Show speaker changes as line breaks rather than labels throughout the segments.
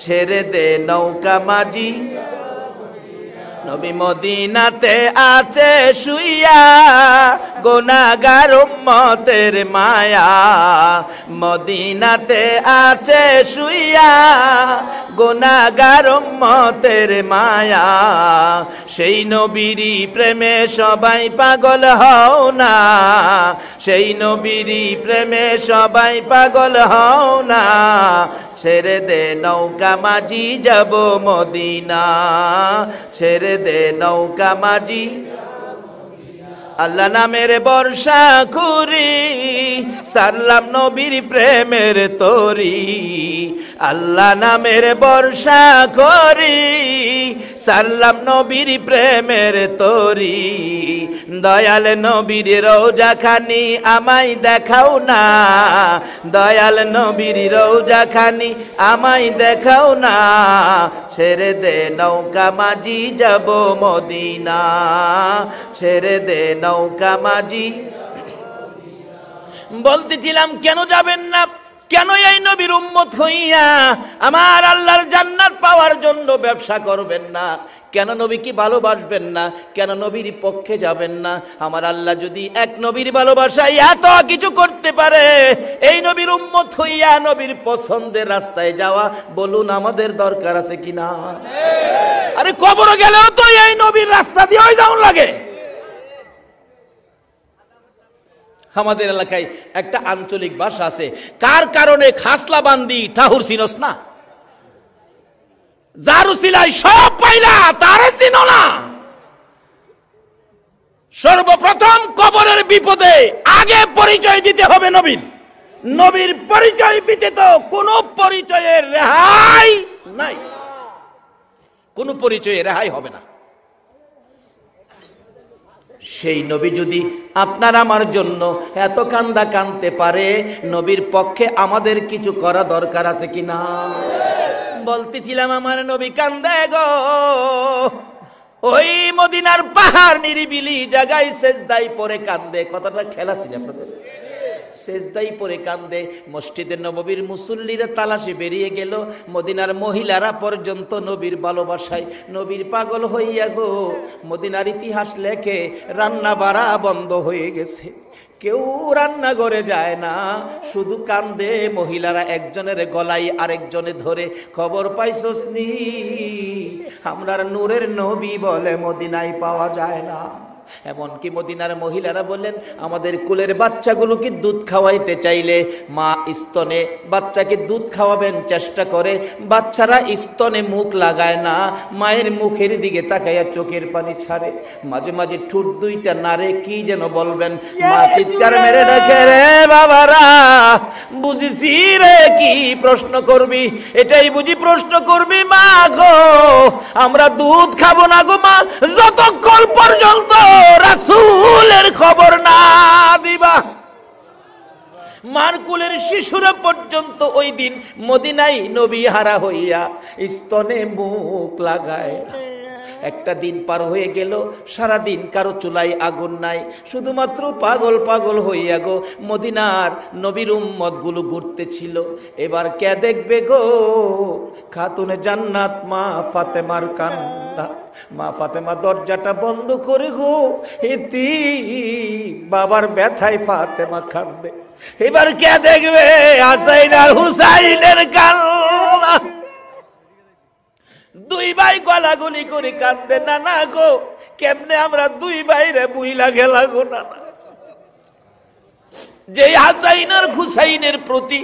ছেড়ে দে নৌকা মাঝি নবী মদিনাতে আছে শুইয়া গুনাহগার উম্মতের মায়া মদিনাতে আছে শুইয়া গুনাহগার উম্মতের মায়া সেই নবীরই প্রেমে সবাই পাগল হও না সেই নবীরই প্রেমে সবাই পাগল হও না ছেড়ে দে নৌকা মাঝি যাব মদিনা ছেড়ে দে নৌকা মাঝি আল্লাহ নামের বর্ষা খুরি সারলাম নবীর প্রেমের তরি আল্লাহ নামের বর্ষা করি সারলাম নবীর প্রেমের তরি দয়াল নবীর রওজা খানি আমায় দেখাও না দয়াল নবীর রওজা খানি আমায় দেখাও না ছেড়ে দে নৌকা মাঝি যাব মদিনা ছেড়ে দে নৌকা মাঝি বলতেছিলাম কেন যাবেন না কেন এই নবীর উম্মত হইয়া আমার আল্লাহর জান্নাত পাওয়ার জন্য ব্যবসা করবেন না কেন নবী কি ভালোবাসবেন না কেন নবীর পক্ষে যাবেন না আমার আল্লাহ যদি এক নবীর ভালোবাসায় এত কিছু করতে পারে এই নবীর উম্মত হইয়া নবীর পছন্দের রাস্তায় যাওয়া বলুন আমাদের দরকার আছে কিনা আরে কবরে গেলেও তো এই নবীর রাস্তা দিয়ে যাওয়া লাগে আমাদের এলাকায় একটা আঞ্চলিক ভাষা আছে কার কারণে খাসলা বান্দি ঠাহুর চিনস না যারু সিলাই সব পাইলা তারে চিনো না সর্বপ্রথম কবরের বিপদে আগে পরিচয় দিতে হবে নবীর নবীর পরিচয় ব্যতীত কোনো পরিচয়ের রেহাই নাই কোনো পরিচয়ে রেহাই হবে না সেই নবী যদি আপনার আমার জন্য এত কান্দা কানতে পারে নবীর পক্ষে আমাদের কিছু করা দরকার আছে কিনা বলতেছিলাম আমার নবী কান্দে গো ওই মদিনার পাহাড় নিরিবিলি জায়গায় সেজদায় পড়ে কান্দে কথাটা খেলা ছিল আপনাদের সেজদাই পরে কান্দে মসজিদে নববীর মুসল্লিরা তালাশে বেরিয়ে গেল মদিনার মহিলারা পর্যন্ত নবীর ভালোবাসায় নবীর পাগল হইয়া গো মদিনার ইতিহাস লেখে রান্না বাড়া বন্ধ হয়ে গেছে কেউ রান্নাঘরে যায় না শুধু কান্দে মহিলারা একজনের গলায় আরেকজনে ধরে খবর পাইছস নি আমরার নূরের নবী বলে মদিনায় পাওয়া যায় না এমনকি মদিনার মহিলারা বললেন আমাদের কুলের বাচ্চাগুলোকে দুধ খাওয়াইতে চাইলে মা স্তনে বাচ্চাকে দুধ খাওয়াবেন চেষ্টা করে বাচ্চারা স্তনে মুখ লাগায় না মায়ের মুখের দিকে তাকাইয়া চোখের পানি ছাড়ে মাঝে মাঝে ঠোঁট দুইটা নাড়ে কি যেন বলবেন মা চিৎকার মেরে ডাকে রে বাবারা বুঝিছি রে কি প্রশ্ন করবি এটাই বুঝি প্রশ্ন করবি মা গো আমরা দুধ খাবো না গো মা যতক্ষণ পর্যন্ত রাসূলের খবর না দিবা মারকুলের শিশুরা পর্যন্ত ওই দিন মদিনায় নবী হারা হইয়া স্তনে মুখ লাগায় একটা দিন পার হয়ে গেল সারা দিন কারো চুলায় আগুন নাই শুধুমাত্র পাগল পাগল হইয়া গো মদিনার নবীর উম্মত গুলো ঘুরতেছিল এবার কে দেখবে গো খাতুনে জান্নাত মা ফাতেমার কান্না মা ফাতেমা দরজাটা বন্ধ করে গো ইতি বাবার ব্যথায় ফাতেমা কাঁদে এবার কে দেখবে হাসাইন আর হুসাইনের কান্না দুই ভাই গলাগলি করে কাঁদে নানা গো কেমনে আমরা দুই ভাইরে বুইলা গেলা গো নানা যে হাসাইন আর হুসাইনের প্রতি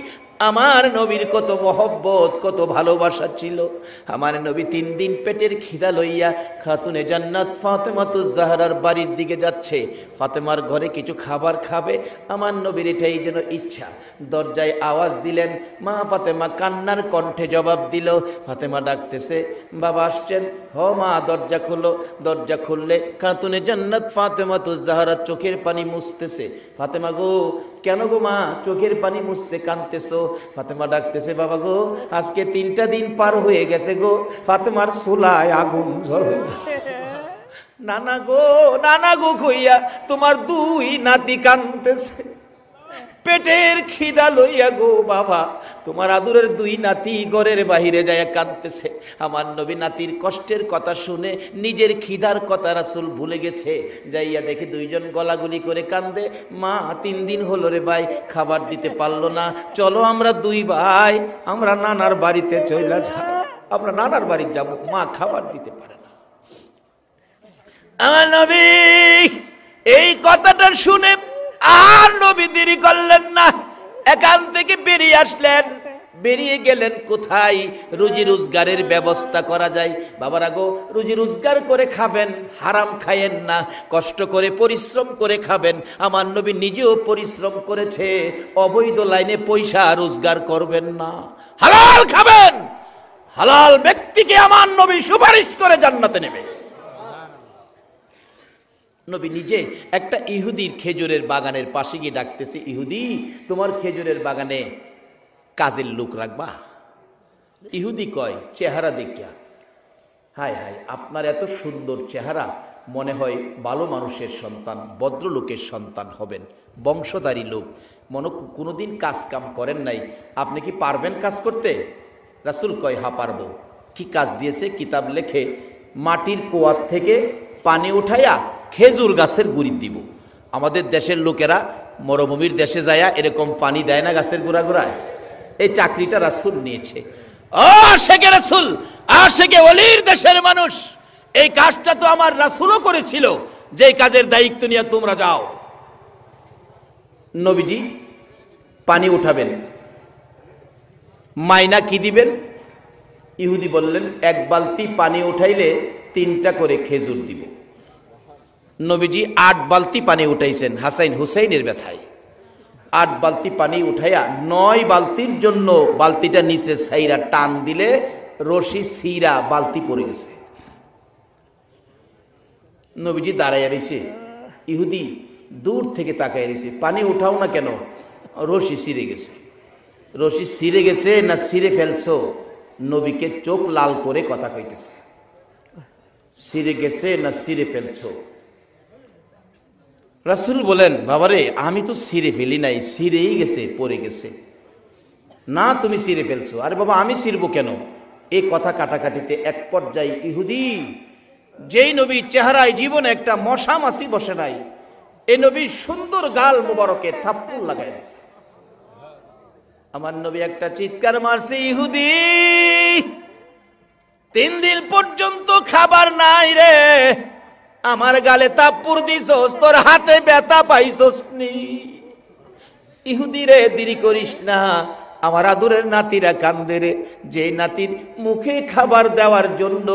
আমার নবীর কত মহব্বত কত ভালোবাসা ছিল আমার নবী 3 দিন পেটের খিদা লইয়া খাতুনে জান্নাত ফাতেমাতুজ জাহরার বাড়ির দিকে যাচ্ছে ফাতেমার ঘরে কিছু খাবার খাবে আমার নবীর এটাই যেন ইচ্ছা দরজায় আওয়াজ দিলেন মা ফাতেমা কান্নার কণ্ঠে জবাব দিল ফাতেমা ডাকতেছে বাবা আসছেন হ মা দরজা খোলো দরজা খুললে খাতুনে জান্নাত ফাতেমাতুজ জাহরা চোখের পানি মুছতেছে ফাতেমা গো কেন গো মা চোখের পানি মুছতে কাঁদতেছো ফাতেমা ডাকতেছে বাবা গো আজকে 3টা দিন পার হয়ে গেছে গো ফাতেমার চুলায় আগুন জ্বলে নানা গো কইয়া তোমার 2 নাতি কাঁদতেছে পেটের খিদা লইয়া গো বাবা, তোমার আদুরের দুই নাতি ঘরের বাহিরে যায় কাঁদতেছে। আমার নবী নাতির কষ্টের কথা শুনে নিজের খিদার কথা রাসূল ভুলে গেছে। যাইয়া দেখে দুইজন গলাগুলি করে কান্দে। মা 3 দিন হলো রে ভাই খাবার দিতে পারলো না, চলো আমরা দুই ভাই আমরা নানার বাড়িতে চলে যাব, আমরা নানার বাড়ি যাব, মা খাবার দিতে পারে না। আমার নবী এই কথাটা শুনে আর নবী দেরি করলেন না, এখান থেকে বেরিয়ে আসলেন। বেরিয়ে গেলেন কোথায়? রুজি রোজগারের ব্যবস্থা করা যায়। বাবারা গো, রুজি রোজগার করে খাবেন, হারাম খায়েন না, কষ্ট করে পরিশ্রম করে খাবেন। আমার নবী নিজেও পরিশ্রম করেছে, অবৈধ লাইনে পয়সা রোজগার করবেন না, হালাল খাবেন। হালাল ব্যক্তিকে আমার নবী সুপারিশ করে জান্নাতে নেবে। নবী নিজে একটা ইহুদির খেজুরের বাগানের পাশে গিয়ে ডাকতেছে, ইহুদি তোমার খেজুরের বাগানে কাজের লোক রাখবা? ইহুদি কয় চেহারা দেখিয়া, হায় হায় আপনার এত সুন্দর চেহারা, মনে হয় ভালো মানুষের সন্তান, ভদ্রলোকের সন্তান হবেন, বংশধারী লোক, মনে কোনোদিন কাজ কাম করেন নাই, আপনি কি পারবেন কাজ করতে? রাসূল কয় হ্যাঁ পারবো। কি কাজ দিয়েছে? কিতাব লেখে মাটির কুয়ার থেকে পানি উঠাইয়া খেজুর গাছের গুড়ি দিব। আমাদের দেশের লোকেরা মরুভূমির দেশে যায়া এরকম পানি দেয় না গাছের গোড়া গোড়ায়? এই চাকরিটা রাসূল নিয়েছে। আশেকে রাসূল, আশেকে ওলির দেশের মানুষ, এই কাজটা তো আমার রাসূলও করেছিল, যেই কাজের দায়িত্ব নিয়ে তোমরা যাও। নবীজি পানি উঠাবেন, মাইনা কি দিবেন? ইহুদি বললেন 1 বালতি পানি উঠাইলে 3টা করে খেজুর দিব। নবীজি 8 বালতি পানি উঠাইছেন হাসাইন হুসাইনের ব্যথায়। 8 বালতি পানি উঠাইয়া 9 বালতির জন্য বালতিটা নিচে সাইরা টান দিলে রশি সিরা বালতি পড়ে গেছে। নবীজি দাঁড়াইয়া রয়েছে, ইহুদি দূর থেকে তাকাইয়া রয়েছে, পানি উঠাও না কেন? রশি ছিঁড়ে গেছে। রশি ছিঁড়ে গেছে না ছিঁড়ে ফেলছো? নবীকে চোখ লাল করে কথা কইতেছে, ছিঁড়ে গেছে না ছিঁড়ে ফেলছো? রাসূল বলেন বাবারে আমি তো ছিঁড়ে ফেলি নাই, ছিঁড়েই গেছে, পড়ে গেছে। না তুমি ছিঁড়ে ফেলছো। আরে বাবা আমি ছিঁড়বো কেন? এই কথা কাটাকাটিতে এক পর্যায়ে ইহুদি, যেই নবী চেহারায় জীবনে একটা মশা মাছি বসে নাই, এই নবীর সুন্দর গাল মুবারকে থাপ্পড় লাগাই দিয়েছে। আমার নবী একটা চিৎকার মারছে, ইহুদি 3 দিন পর্যন্ত খাবার নাই রে, আমার গালে থাপ্পড় দিছস, তোর হাতে ব্যথা পাইছস নি? ইহুদি রে দেরি করিস না, আমার আদরের নাতিরা কান্দে রে, যে নাতির মুখে খাবার দেওয়ার জন্য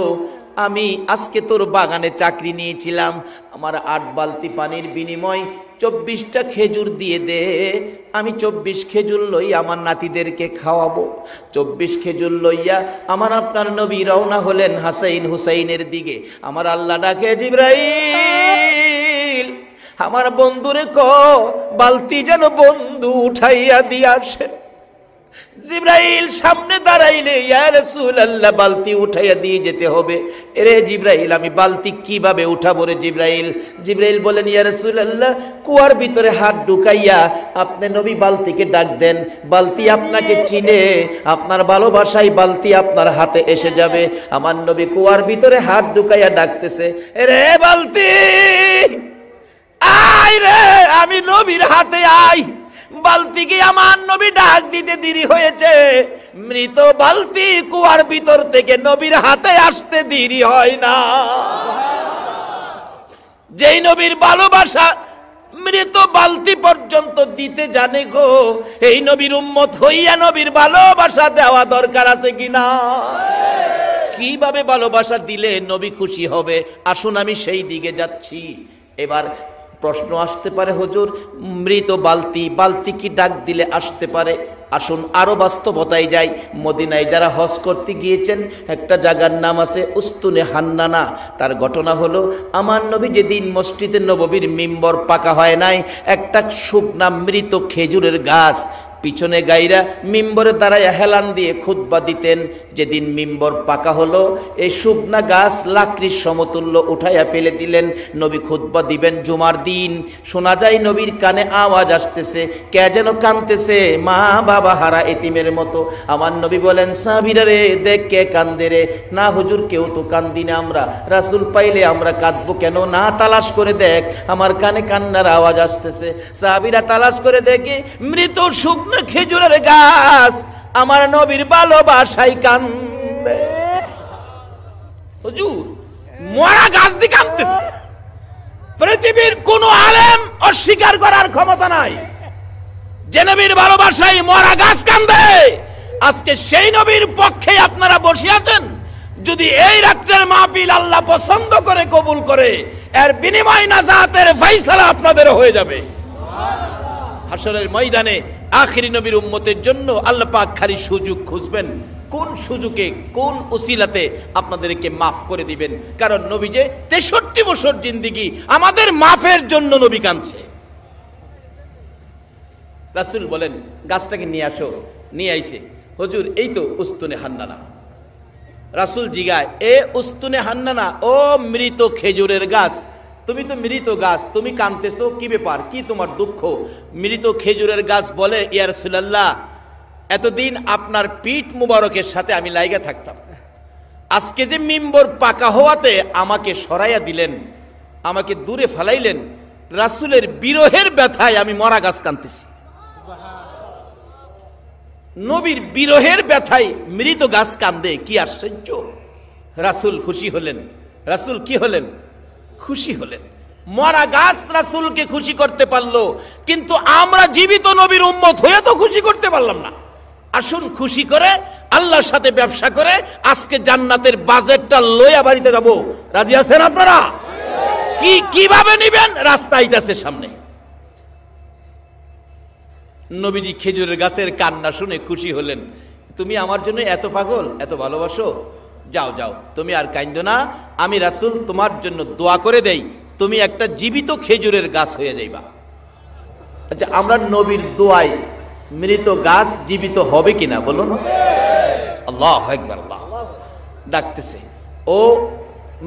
আমি আজকে তোর বাগানে চাকরি নিয়েছিলাম, আমার 8 বালতি পানির বিনিময় 24টা খেজুর দিয়ে দে, আমি 24 খেজুর লই আমার নাতিদেরকে খাওয়াবো। 24 খেজুর লইয়া আমার আপনার নবী রওনা হলেন হাসাইন হুসাইনের দিকে। আমার আল্লাহ ডাকে, জিবরাইল আমার বন্ধুরে ক বালতি যেন বন্ধু উঠাইয়া দিয়ে আসে। জিবরাইল সামনে দাঁড়াইলে, ইয়া রাসূলুল্লাহ বালতি উঠাইয়া দিয়ে যেতে হবে। এরে জিবরাইল আমি বালতি কিভাবে উঠাবো রে জিবরাইল? জিবরাইল বলেন, ইয়া রাসূলুল্লাহ কুয়ার ভিতরে হাত ঢুকাইয়া আপনি নবী বালতিকে ডাক দেন, বালতি আপনাকে চিনে, আপনার ভালোবাসায় বালতি আপনার হাতে এসে যাবে। আমার নবী কুয়ার ভিতরে হাত ঢুকাইয়া ডাকতেছে, এরে বালতি আয় রে, আমি নবীর হাতে আই। বালতিকে আমার নবী ডাক দিতে দেরি হয়েছে, মৃত বালতি কুয়ার ভিতর থেকে নবীর হাতে আসতে দেরি হয় না। যেই নবীর ভালোবাসা মৃত বালতি পর্যন্ত দিতে জানে গো, এই নবীর উম্মত হইয়া নবীর ভালোবাসা দেওয়া দরকার আছে কিনা? কিভাবে ভালোবাসা দিলে নবী খুশি হবে? আসুন আমি সেই দিকে যাচ্ছি। এবার প্রশ্ন আসতে পারে, হুজুর মৃত বালতি, বালতি কি ডাক দিলে আসতে পারে? আসুন আরো বাস্তবতায় যাই। মদিনায় যারা হজ করতে গিয়েছেন, একটা জায়গার নাম আছে উস্তুনে হান্নানা। তার ঘটনা হলো, আমার নবী যেদিন মসজিদে নববীর মিম্বর পাকা হয় নাই, একটা শুকনা মৃত খেজুরের গাছ পিছনে গাইরা মিম্বরে দাঁড়ায় হেলান দিয়ে খুতবা দিতেন। যেদিন মিম্বর পাকা হলো, এই শুকনা গাছ লাকড়ির সমতুল্য উঠাইয়া ফেলে দিলেন। নবী খুতবা দিবেন জুমার দিন, শোনা যায় নবীর কানে আওয়াজ আসতেছে, কে যেন কাঁদতেছে মা বাবা হারা এতিমের মতো। আমার নবী বলেন, সাহাবীরা রে দেখ কে কান্দে রে। না হুজুর, কেউ তো কান্দি না আমরা, রাসূল পাইলে আমরা কাঁদবো কেন? না, তালাশ করে দেখ, আমার কানে কান্নার আওয়াজ আসতেছে। সাহাবীরা তালাশ করে দেখে মৃত শুকনো খেজুরের গাছ আমার নবীর ভালোবাসায় কান্দে। হুজুর, মরা গাছ দিয়ে কাঁদতেছে। পৃথিবীর কোন আলেম অস্বীকার করার ক্ষমতা নাই যে নবীর ভালোবাসায় মরা গাছ কান্দে। আজকে সেই নবীর পক্ষে আপনারা বসে আছেন। যদি এই রাত্রের মাহফিল আল্লাহ পছন্দ করে কবুল করে, এর বিনিময় নাজাতের ফয়সালা আপনাদের হয়ে যাবে। হাশরের ময়দানে আখিরি নবীর উম্মতের জন্য আল্লাহ পাক খালি সুযোগ খুঁজবেন, কোন সুযোগে কোন উসিলাতে আপনাদেরকে মাফ করে দিবেন। কারণ নবী যে 63 বছর জিন্দেগি আমাদের মাফের জন্য নবী কাঁদছে। রাসূল বলেন, গাছটাকে নিয়ে আসো। নিয়ে আইছে। হুজুর, এই তো উস্তুনে হান্নানা। রাসূল জিগায়, এ উস্তুনে হান্নানা, ও মৃত খেজুরের গাছ, তুমি তো মৃত গাছ, তুমি কাঁদতেছো, কি ব্যাপার, কি তোমার দুঃখ? মৃত খেজুরের গাছ বলে, ইয়া রাসূলুল্লাহ, এতদিন আপনার পিঠ মুবারকের সাথে আমি লাইগা থাকতাম। আজকে যে মিম্বর পাকা হওয়াতে আমাকে সরাইয়া দিলেন, আমাকে দূরে ফালাইলেন, রাসূলের বিরহের ব্যথায় আমি মরা গাছ কাঁদতেছি। নবীর বিরহের ব্যথায় মৃত গাছ কান্দে, কি আশ্চর্য! রাসূল খুশি হলেন। রাসূল কি হলেন? খুশি হলেন। মরা গাছ রাসূলকে খুশি করতে পারলো, কিন্তু আমরা জীবিত নবীর উম্মত হয়ে তো খুশি করতে পারলাম না। আসুন খুশি করে আল্লাহর সাথে ব্যবসা করে আজকে জান্নাতের বাজেটটা লইয়া বাড়িতে যাব। রাজি আছেন আপনারা? কিভাবে নিবেন? রাস্তা আইতাছে সামনে। নবীজি খেজুরের গাছের কান্না শুনে খুশি হলেন। তুমি আমার জন্য এত পাগল, এত ভালোবাসো, যাও যাও, তুমি আর কাঁদো না। আমি রাসূল তোমার জন্য দোয়া করে দেই, তুমি একটা জীবিত খেজুরের গাছ হয়ে যাইবা। আচ্ছা, আমরা নবীর দোয়ায় মৃত গাছ জীবিত হবে কিনা বলুন? আল্লাহু আকবার। আল্লাহ ডাকতেছে, ও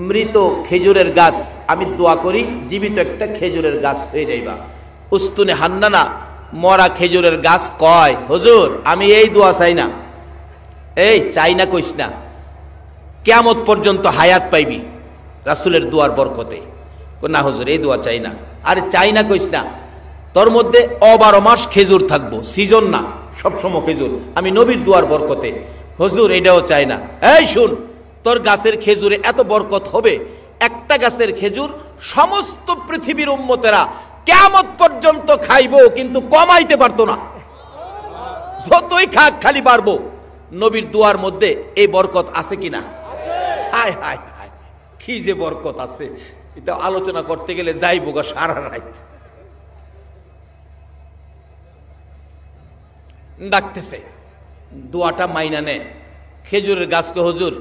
মৃত খেজুরের গাছ, আমি দোয়া করি জীবিত একটা খেজুরের গাছ হয়ে যাইবা। উস্তুনে হান্নানা, মরা খেজুরের গাছ কয়, হুজুর আমি এই দোয়া চাই না। এই চাই না কইস না, কিয়ামত পর্যন্ত হায়াত পাইবি রাসূলের দোয়ার বরকতে। না হুজুর, এই দোয়া চাই না। আরে চাই না কইস না, তোর মধ্যে 12 মাস খেজুর থাকবো, সিজন না, সবসময় খেজুর, আমি নবীর দোয়ার বরকতে। হুজুর এটাও চাই না। এই শুন, তোর গাছের খেজুরে এত বরকত হবে, একটা গাছের খেজুর সমস্ত পৃথিবীর উম্মতেরা কিয়ামত পর্যন্ত খাইবো, কিন্তু কমাইতে পারতো না। যতই খাক খালি বাড়বো। নবীর দোয়ার মধ্যে এই বরকত আছে কিনা? হায় হায় হায়, কি যে বরকত আছে, এটা আলোচনা করতে গেলে যাইবো গা সারা রাত। ডাকতেছে, দোয়াটা মাইনা নে। খেজুরের গাছকে, হুজুর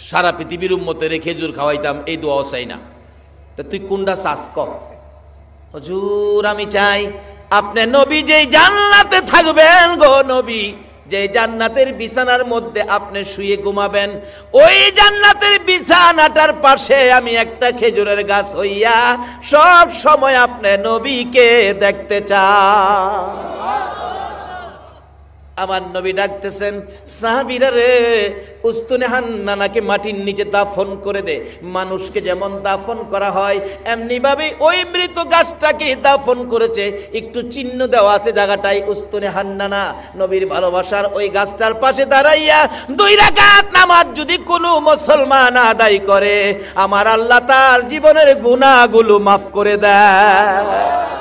সারা পৃথিবীর উম্মতের খেজুর খাওয়াইতাম, এই দোয়াও চাই না। তা তুই কোনটা চাস ক? হুজুর আমি চাই আপনি নবী যেই জান্নাতে থাকবেন গো নবী, যে জান্নাতের বিছানার মধ্যে আপনি শুয়ে ঘুমাবেন, ওই জান্নাতের বিছানাটার পাশে আমি একটা খেজুরের গাছ হইয়া সব সময় আপনি নবীকে দেখতে চাই। আমার নবী ডাকতেছেন, সাহাবীরা রে, উস্তুনে হান্নানাকে মাটির নিচে দাফন করে দে। মানুষকে যেমন দাফন করা হয় এমনি ভাবে ওই মৃত গাছটাকে দাফন করেছে। একটু চিহ্ন দেওয়া আছে জায়গাটায় উস্তুনে হান্নানা। নবীর ভালোবাসার ওই গাছটার পাশে দাঁড়াইয়া 2 রাকাত নামাজ যদি কোনো মুসলমান আদায় করে, আমার আল্লাহ তার জীবনের গুনাহগুলো মাফ করে দেয়।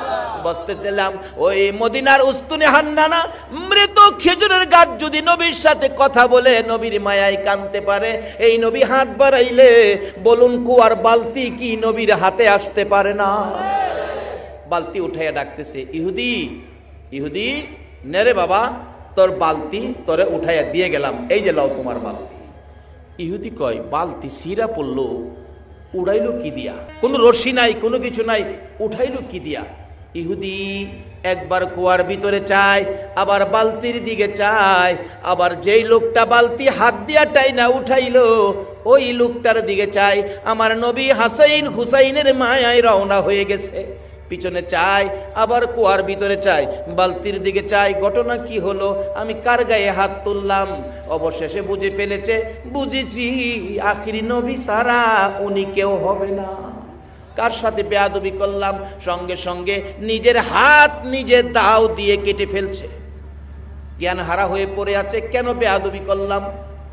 বসতে চাইলাম, ওই মদিনার উস্তুনে হান্নানা মৃত খেজুরের গাছ যদি নবীর সাথে কথা বলে, নবীর মায়ায় কানতে পারে, এই নবী হাত বাড়াইলে বলুন কুয়ার বালতি কি নবীর হাতে আসতে পারে না? বালতি উঠাইয়া ডাকতেছে, ইহুদি ইহুদি, নেরে বাবা, তোর বালতি তোরে উঠাইয়া দিয়ে গেলাম, এই যে লাও তোমার বালতি। ইহুদি কয়, বালতি সিরা পড়লো, উড়াইলো কি দিয়া? কোনো রশি নাই, কোনো কিছু নাই, উঠাইলো কি দিয়া? ইহুদি একবার কুয়ার ভিতরে চায়, আবার বালতির দিকে চায়, আবার যেই লোকটা বালতি হাত দিয়া টাইনা উঠাইলো ওই লোকটার দিকে চায়। আমার নবী হাসাইন হুসাইনের মায়ায় রওনা হয়ে গেছে, পিছনে চায়, আবার কুয়ার ভিতরে চায়, বালতির দিকে চায়। ঘটনা কি হলো, আমি কার গায়ে হাত তুললাম? অবশেষে বুঝে ফেলেছে, বুঝেছি আখিরি নবী সারা উনি কেউ হবে না। কার সাথে বেয়াদবি করলাম? সঙ্গে সঙ্গে নিজের হাত নিজে দাও দিয়ে কেটে ফেলছে, জ্ঞান হারা হয়ে পড়ে আছে। কেন বেয়াদবি করলাম?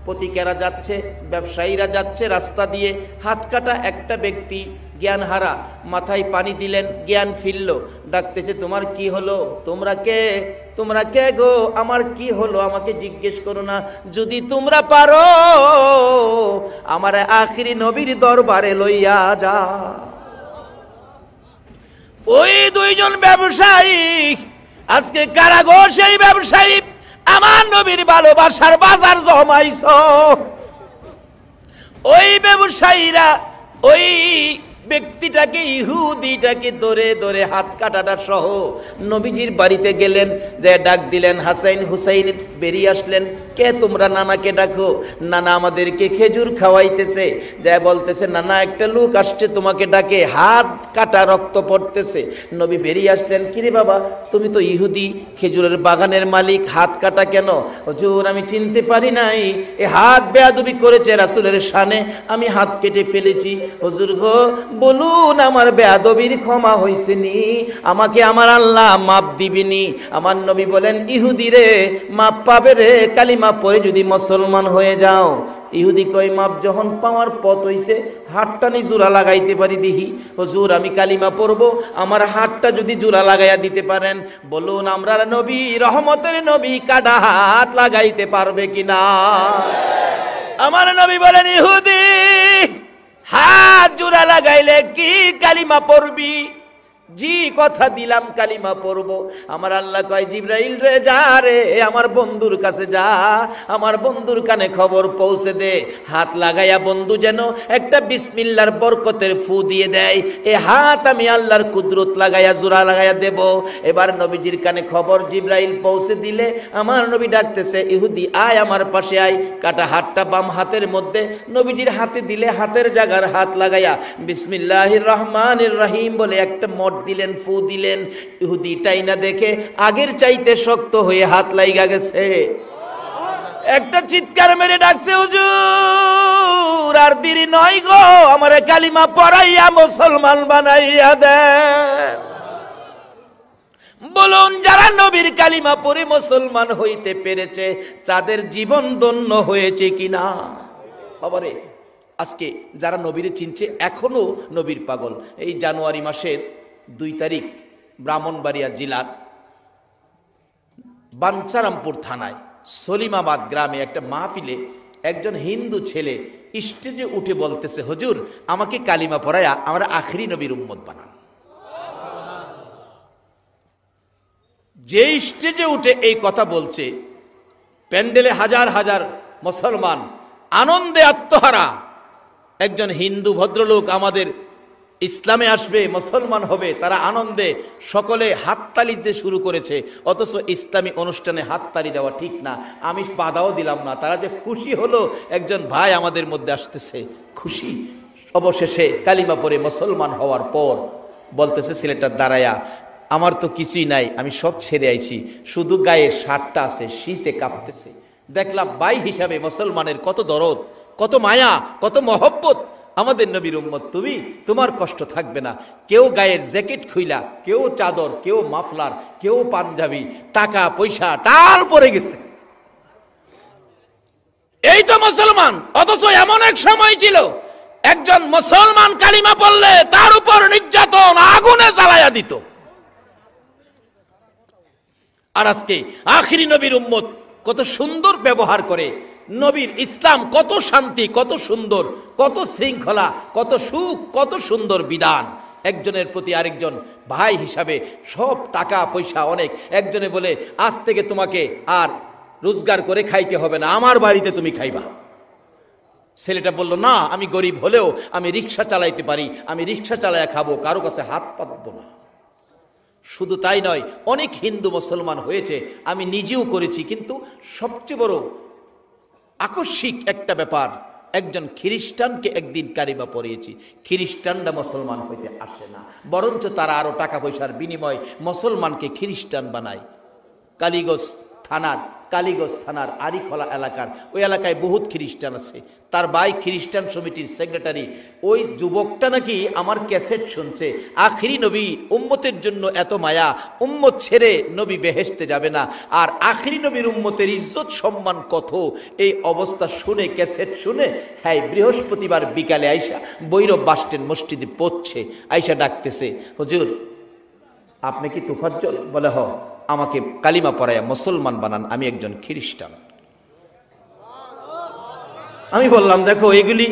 পথিকেরা যাচ্ছে, ব্যবসায়ীরা যাচ্ছে রাস্তা দিয়ে, হাত কাটা একটা ব্যক্তি জ্ঞান হারা, মাথায় পানি দিলেন, জ্ঞান ফিরল, ডাকতেছে তোমার কি হলো? তোমরা কে? তোমরা কে গো? আমার কি হলো আমাকে জিজ্ঞেস করো না, যদি তোমরা পারো আমার আখিরি নবীর দরবারে লইয়া যা। ওই দুইজন ব্যবসায়ী আজকে কারাগো, সেই ব্যবসায়ী আমার নবীর ভালোবাসার বাজার জমাইছ। ওই ব্যবসায়ীরা ওই ব্যক্তিটাকে, ইহুদিটাকে ধরে ধরে হাত কাটাটা সহ নবীজির বাড়িতে গেলেন, যে ডাক দিলেন, হাসাইন হুসাইন বেরিয়ে আসলেন। কে তোমরা? নানাকে ডাকো। নানা আমাদেরকে খেজুর খাওয়াইতেছে, যা বলতেছে নানা একটা লোক আসছে তোমাকে ডাকে, হাত কাটা রক্ত পড়তেছে। নবী বেরিয়ে আসলেন, কিরে বাবা তুমি তো ইহুদি, খেজুরের বাগানের মালিক, হাত কাটা কেন? হুজুর আমি চিনতে পারি নাই, এ হাত বেয়াদবি করেছে রাসূলের শানে, আমি হাত কেটে ফেলেছি। হুজুর গো বলুন আমার বেয়াদবির ক্ষমা হইছে নি? আমাকে আমার আল্লাহ মাপ দিবেনি? আমার নবী বলেন, ইহুদি রে মাপ পাবে রে, কালিমা পড়ে যদি মুসলমান হয়ে যাও। ইহুদি কই মাপ যখন পাওয়ার পথ হইছে, হাতটা নি জোড়া লাগাইতে পারি দিহি। হুজুর আমি কালিমা পড়বো, আমার হাতটা যদি জোড়া লাগাইয়া দিতে পারেন, বলুন আমরা নবী, রহমতের নবী, কাটা হাত লাগাইতে পারবে কিনা? আমার নবী বলেন, ইহুদি হাত জোড়া লাগাইলে কি কালিমা পড়বি? জি কথা দিলাম কালিমা পড়বো। আমার আল্লাহ কয়, জিবরাইল রে যা রে আমার বন্ধুর কাছে যা, আমার বন্ধুর কানে খবর পৌঁছে দে, হাত লাগাইয়া বন্ধু যেন একটা বিসমিল্লাহর বরকতের ফু দিয়ে দেয়। এ হাত আমি আল্লাহর কুদরত লাগাইয়া জোড়া লাগাইয়া দেব। এবার নবীজির কানে খবর জিবরাইল পৌঁছে দিলে আমার নবী ডাকতেছে, ইহুদি আয় আমার পাশে আয়। কাটা হাতটা বাম হাতের মধ্যে নবীজির হাতে দিলে, হাতের জায়গার হাত লাগাইয়া বিসমিল্লাহির রহমানির রহিম বলে একটা মট দিলেন, ফু দিলেন। ইহুদি টাইনা দেখে আগের চাইতে শক্ত হয়ে হাত লাইগা গেছে। একটা চিৎকার মেরে ডাকছে, হুজুর আর দেরি নয় গো, আমারে কালিমা পড়াইয়া মুসলমান বানাইয়া দেন। বলুন যারা নবীর কালিমা পড়ে মুসলমান হইতে পেরেছে তাদের জীবন ধন্য হয়েছে কিনা? বাবারে আজকে যারা নবীর চিনছে এখনো নবীর পাগল। এই জানুয়ারি মাসের 2 তারিখ ব্রাহ্মণবাড়িয়া জেলার বাঞ্ছারামপুর থানায় সলিমাবাদ গ্রামে একটা মাহফিলে একজন হিন্দু ছেলে স্টেজে উঠে বলতেছে, হুজুর আমাকে কালিমা পড়ায়া আমরা আখরি নবীর উম্মত বানান। যে স্টেজে উঠে এই কথা বলছে, প্যান্ডেলে হাজার হাজার মুসলমান আনন্দে আত্মহারা। একজন হিন্দু ভদ্রলোক আমাদের ইসলামে আসবে, মুসলমান হবে, তারা আনন্দে সকলে হাততালি দিতে শুরু করেছে। অথচ ইসলামী অনুষ্ঠানে হাততালি দেওয়া ঠিক না, আমি বাধাও দিলাম না। তারা যে খুশি হলো, একজন ভাই আমাদের মধ্যে আসতেছে, খুশি। অবশেষে কালিমা পড়ে মুসলমান হওয়ার পর বলতেছে ছেলেটা দাঁড়ায়া, আমার তো কিছুই নাই, আমি সব ছেড়ে আইছি, শুধু গায়ের শার্টটা আছে, শীতে কাঁপতেছে। দেখলাম ভাই হিসাবে মুসলমানের কত দরদ, কত মায়া, কত মহব্বত। আমাদের নবীর উম্মত তুমি, তোমার কষ্ট থাকবে না। কেউ গায়ের জ্যাকেট খুইলা, কেউ চাদর, কেউ মাফলার, কেউ পাঞ্জাবি, টাকা পয়সা টাল পড়ে গেছে। এই তো মুসলমান। অথচ এমন এক সময় ছিল একজন মুসলমান কালিমা পড়লে তার উপর নির্যাতন আগুনে জ্বালায়া দিত। আর আজকে আখিরি নবীর উম্মত কত সুন্দর ব্যবহার করে। নবীর ইসলাম কত শান্তি, কত সুন্দর, কত শৃঙ্খলা, কত সুখ, কত সুন্দর বিধান। একজনের প্রতি আরেকজন ভাই হিসাবে সব টাকা পয়সা অনেক। একজনে বলে আজ থেকে তোমাকে আর রোজগার করে খাইতে হবে না, আমার বাড়িতে তুমি খাইবা। ছেলেটা বলল না, আমি গরিব হলেও আমি রিক্সা চালাইতে পারি, আমি রিক্সা চালাইয়া খাবো, কারো কাছে হাত পাতবো না। শুধু তাই নয়, অনেক হিন্দু মুসলমান হয়েছে, আমি নিজেও করেছি। কিন্তু সবচেয়ে বড় আকস্মিক একটা ব্যাপার, একজন খ্রিস্টানকে একদিন কালিমা পড়িয়েছি। খ্রিস্টানরা মুসলমান হইতে আসে না, বরঞ্চ তারা আরো টাকা পয়সার বিনিময় মুসলমানকে খ্রিস্টান বানায়। কালীগঞ্জ থানার আরিখলা এলাকার ওই এলাকায় বহুত খ্রিস্টান আছে। তার ভাই খ্রিস্টান সমিতির সেক্রেটারি। ওই যুবকটা নাকি আমার ক্যাসেট শুনছে, আখিরি নবী, উম্মতের জন্য এত মায়া, উম্মত ছেড়ে নবী বেহেশতে যাবে না, আর আখিরি নবীর উম্মতের ইজ্জত সম্মান কত। এই অবস্থা শুনে, ক্যাসেট শুনে, হ্যাঁ বৃহস্পতিবার বিকালে আইসা বৈরব বাসস্ট্যান্ড মসজিদে পড়ছে, আইসা ডাকতেছে, হুজুর আপনি কি তুফাজ্জল? বলে হ, আমাকে কালিমা পড়ায়া মুসলমান বানান, আমি একজন খ্রিস্টান। আমি বললাম দেখো এগুলি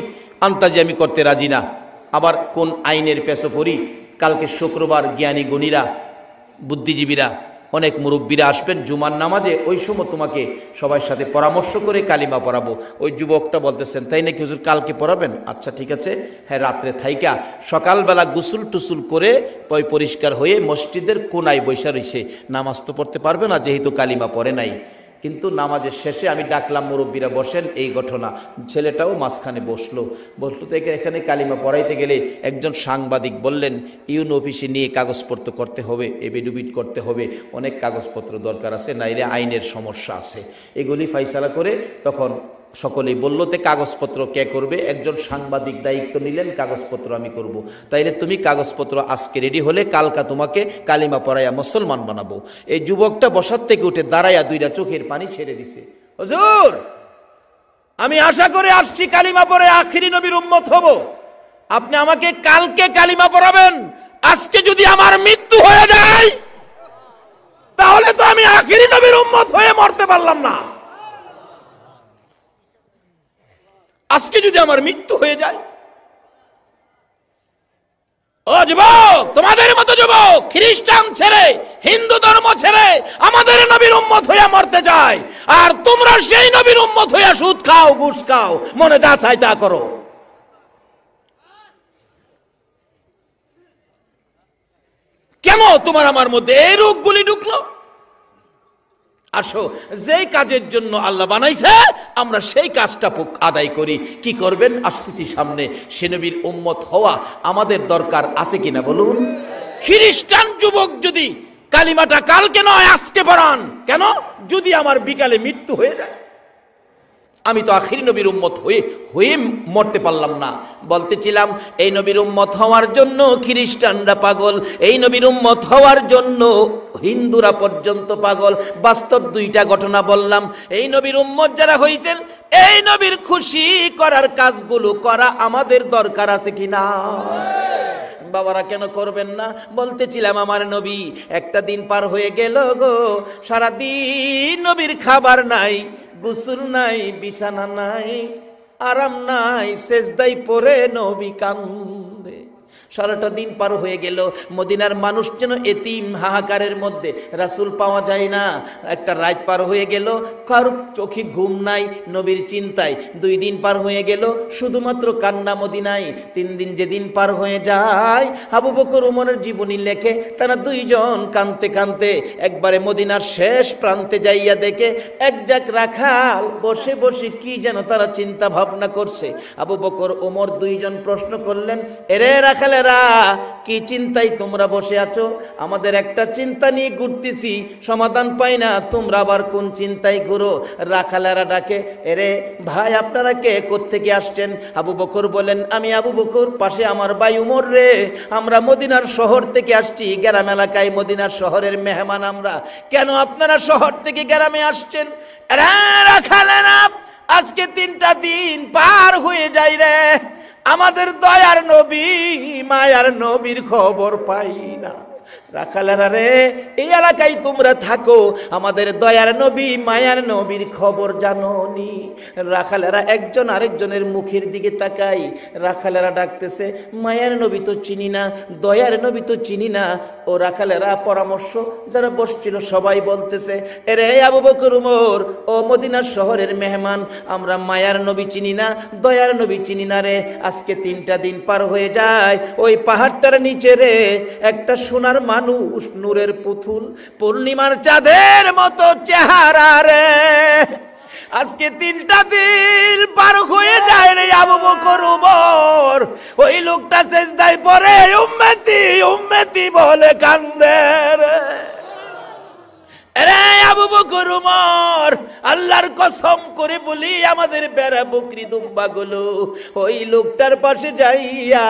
আন্তাজি আমি করতে রাজি না। আবার কোন আইনের পেছো পড়ি, কালকে শুক্রবার জ্ঞানী গুণীরা, বুদ্ধিজীবীরা, অনেক মুরব্বীরা আসবেন জুমার নামাজে, ওই সময় তোমাকে সবার সাথে পরামর্শ করে কালিমা পড়াবো। ওই যুবকটা বলতেছেন তাই নাকি হুজুর, কালকে পড়াবেন? আচ্ছা ঠিক আছে। হ্যাঁ, রাত্রে থাইকা সকালবেলা গুসুল টুসুল করে পরিষ্কার হয়ে মসজিদের কোনায় বৈশা রইছে। নামাজ তো পড়তে পারবে না যেহেতু কালিমা পড়ে নাই, কিন্তু নামাজের শেষে আমি ডাকলাম মুরব্বীরা বসেন, এই ঘটনা। ছেলেটাও মাঝখানে বসলো তো এখানে কালিমা পড়াইতে গেলে একজন সাংবাদিক বললেন, ইউনো অফিসে নিয়ে কাগজপত্র করতে হবে, এফিডেভিট করতে হবে, অনেক কাগজপত্র দরকার আছে, নাইলে আইনের সমস্যা আছে। এগুলি ফাইসালা করে তখন সকলেই বললো তে কাগজপত্র কে করবে? একজন সাংবাদিক দায়িত্ব নিলেন, কাগজপত্র আমি করব। তাইলে তুমি কাগজপত্র আজকে রেডি হলে কালকা তোমাকে কালিমা পড়াইয়া মুসলমান বানাবো। এই যুবকটা বসার থেকে উঠে দাঁড়াইয়া দুইটা চোখের পানি ছেড়ে দিছে। হুজুর আমি আশা করে আসছি কালিমা পড়ে আখিরি নবীর উম্মত হব, আপনি আমাকে কালকে কালিমা পড়াবেন। আজকে যদি আমার মৃত্যু হয়ে যায় তাহলে তো আমি আখিরি নবীর উম্মত হয়ে মরতে পারলাম না। আজকে যদি আমার মৃত্যু হয়ে যায়, ও যুবক, তোমাদের মতো যুবক খ্রিস্টান ছেড়ে, হিন্দু ধর্ম ছেড়ে আমাদের নবীর উম্মত হইয়া মরতে চায়, আর তোমরা সেই নবীর উম্মত হইয়া সুদ খাও, ঘুষ খাও, মনে যা চাই তা করো। কেন তোমার আমার মধ্যে এই রোগগুলি ঢুকলো? আসো, যেই কাজের জন্য আল্লাহ বানাইছে আমরা সেই কাজটা আদায় করি। কি করবেন? আসতেছি সামনে। সে নবীর উম্মত হওয়া আমাদের দরকার আছে কিনা বলুন? খ্রিস্টান যুবক যদি কালিমাটা কালকে নয় আজকে পড়ান, কেন? যদি আমার বিকালে মৃত্যু হয়ে যায়, আমি তো আখির নবীর উম্মত হয়ে মরতে পারলাম না। বলতেছিলাম এই নবীর উম্মত হওয়ার জন্য খ্রিস্টানরা পাগল, এই নবীর উম্মত হওয়ার জন্য হিন্দুরা পর্যন্ত পাগল। বাস্তব দুইটা ঘটনা বললাম। এই নবীর উম্মত যারা হয়েছেন, এই নবীর খুশি করার কাজগুলো করা আমাদের দরকার আছে কিনা? বাবারা কেন করবেন না? বলতেছিলাম আমার নবী একটা দিন পার হয়ে গেল গো, সারাদিন নবীর খাবার নাই, গোসল নাই, বিছানা নাই, আরাম নাই, সেজদাই পড়ে নবী কান্দে। সারাটা দিন পার হয়ে গেল, মদিনার মানুষ যেন এতিম, হাহাকারের মধ্যে, রাসূল পাওয়া যায় না। একটা রাত পার হয়ে গেল, কারো চোখে ঘুম নাই, নবীর চিন্তায়। 2 দিন পার হয়ে গেল, শুধুমাত্র কান্না মদিনায়। 3 দিন যেদিন পার হয়ে যায়, আবু বকর ওমরের জীবনী লেখে, তারা 2 জন কানতে কানতে একবারে মদিনার শেষ প্রান্তে যাইয়া দেখে একজাক রাখাল বসে বসে কি যেন তারা চিন্তা ভাবনা করছে। আবু বকর ওমর 2 জন প্রশ্ন করলেন, এরে রাখাল, কি চিন্তায় তোমরা বসে আছো? আমাদের একটা চিন্তা নিয়ে ঘুরতেছি, সমাধান পাই না, তোমরা আবার কোন চিন্তায় ঘুরো? রাখালেরা ডাকে, এরে ভাই আপনারা কে, কোত্থেকে আসছেন? আবু বকর বলেন, আমি আবু বকর, পাশে আমার ভাই উমর রে, আমরা মদিনার শহর থেকে আসছি, গ্রাম এলাকায় মদিনার শহরের মেহমান আমরা। কেন আপনারা শহর থেকে গ্রামে আসছেন? রাখালেরা আজকে 3টা দিন পার হয়ে যায় রে, আমাদের দয়ার নবী, মায়ার নবীর খবর পাই না। রাখালেরা রে, এই এলাকায় তোমরা থাকো, আমাদের দয়ার নবী, মায়ার নবীর খবর জানো নি? রাখালেরা একজন আরেকজনের মুখের দিকে তাকাই। রাখালেরা ডাকতেছে, মায়ার নবী তো চিনি না, দয়ার নবী তো চিনি না। ও রাখালেরা পরামর্শ যারা বসছিল সবাই বলতেছে, এরে আবু বকর উমর, ও মদিনার শহরের মেহমান, আমরা মায়ার নবী চিনি না, দয়ার নবী চিনি না রে। আজকে 3টা দিন পার হয়ে যায়, ওই পাহাড়টার নিচে রে একটা সোনার মানুষ নূরের পুতুল, পূর্ণিমার চাঁদের মতো চেহারা রে। আজকে 3টা দিন পার হয়ে যায় রে আবু বকর উমর, ওই লোকটা সেজদায় পড়ে উম্মতি উম্মতি বলে কান্দে রে। আরে আবু বকর উমর, আল্লাহর কসম করে বলি আমাদের বেড়া বকরি দুম্বাগুলো ওই লোকটার পাশে যাইয়া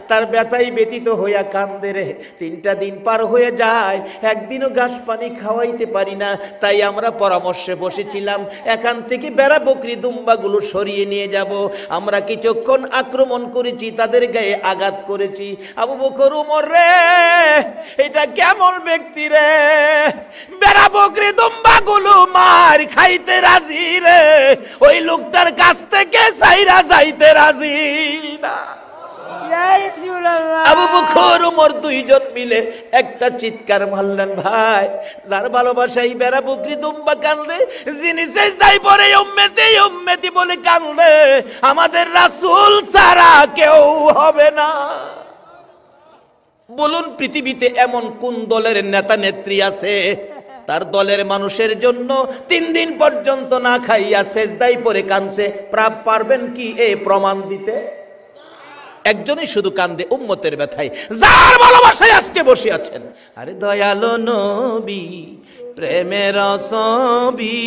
তার ব্যথায় ব্যতীত হইয়া কান্দে রে। 3টা দিন পার হয়ে যায়, একদিনও ঘাস পানি খাওয়াইতে পারি না। তাই আমরা পরামর্শে বসেছিলাম এখান থেকে বেড়া বকরি দুম্বাগুলো সরিয়ে নিয়ে যাব। আমরা কিছুক্ষণ আক্রমণ করেছি, তাদের গায়ে আঘাত করেছি। আবু বকর উমর রে, এটা কেমন ব্যক্তি রে, বেড়া বকরি দুম্বাগুলো মার খাইতে রাজি রে, ওই লোকটার কাছ থেকে সাইরা যাইতে রাজি না। আবু বকর উমর 2জন মিলে একটা চিৎকার মারলেন, ভাই যার ভালোবাসাই বেড়া বকরি দুম্বা কান্দে, যিনি সেজদায় পড়ে উম্মতি উম্মতি বলে কান্দে, আমাদের রাসূল ছাড়া কেউ হবে না। বলুন পৃথিবীতে এমন কোন দলের নেতা নেত্রী আছে তার দলের মানুষের জন্য 3 দিন পর্যন্ত না খাইয়া সেজদায় পড়ে কাঁদছে? পারবেন কি এ প্রমাণ দিতে? একজনই শুধু কান্দে উম্মতের ব্যথায়, যার ভালোবাসায় আজকে বসে আছেন। আরে দয়ালো নবী প্রেমের ছবি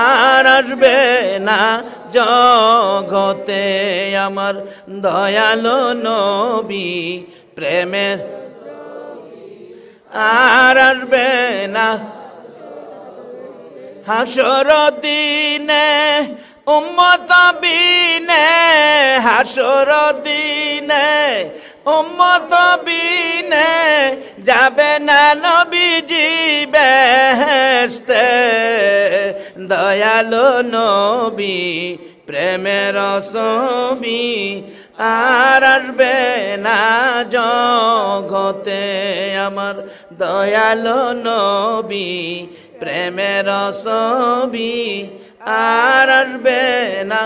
আর আসবে না জগতে, আমার দয়ালো নবী প্রেমের আর আসবে না হাসর দিনে উম্মত বিনে, হাসর দিনে উম্মত বিনে যাবে না নবীজি বেহেশতে, দয়ালো নবী প্রেমের ছবি আর আসবে না জগতে, আমার দয়ালো নবী প্রেমের ছবি আর আসবে না।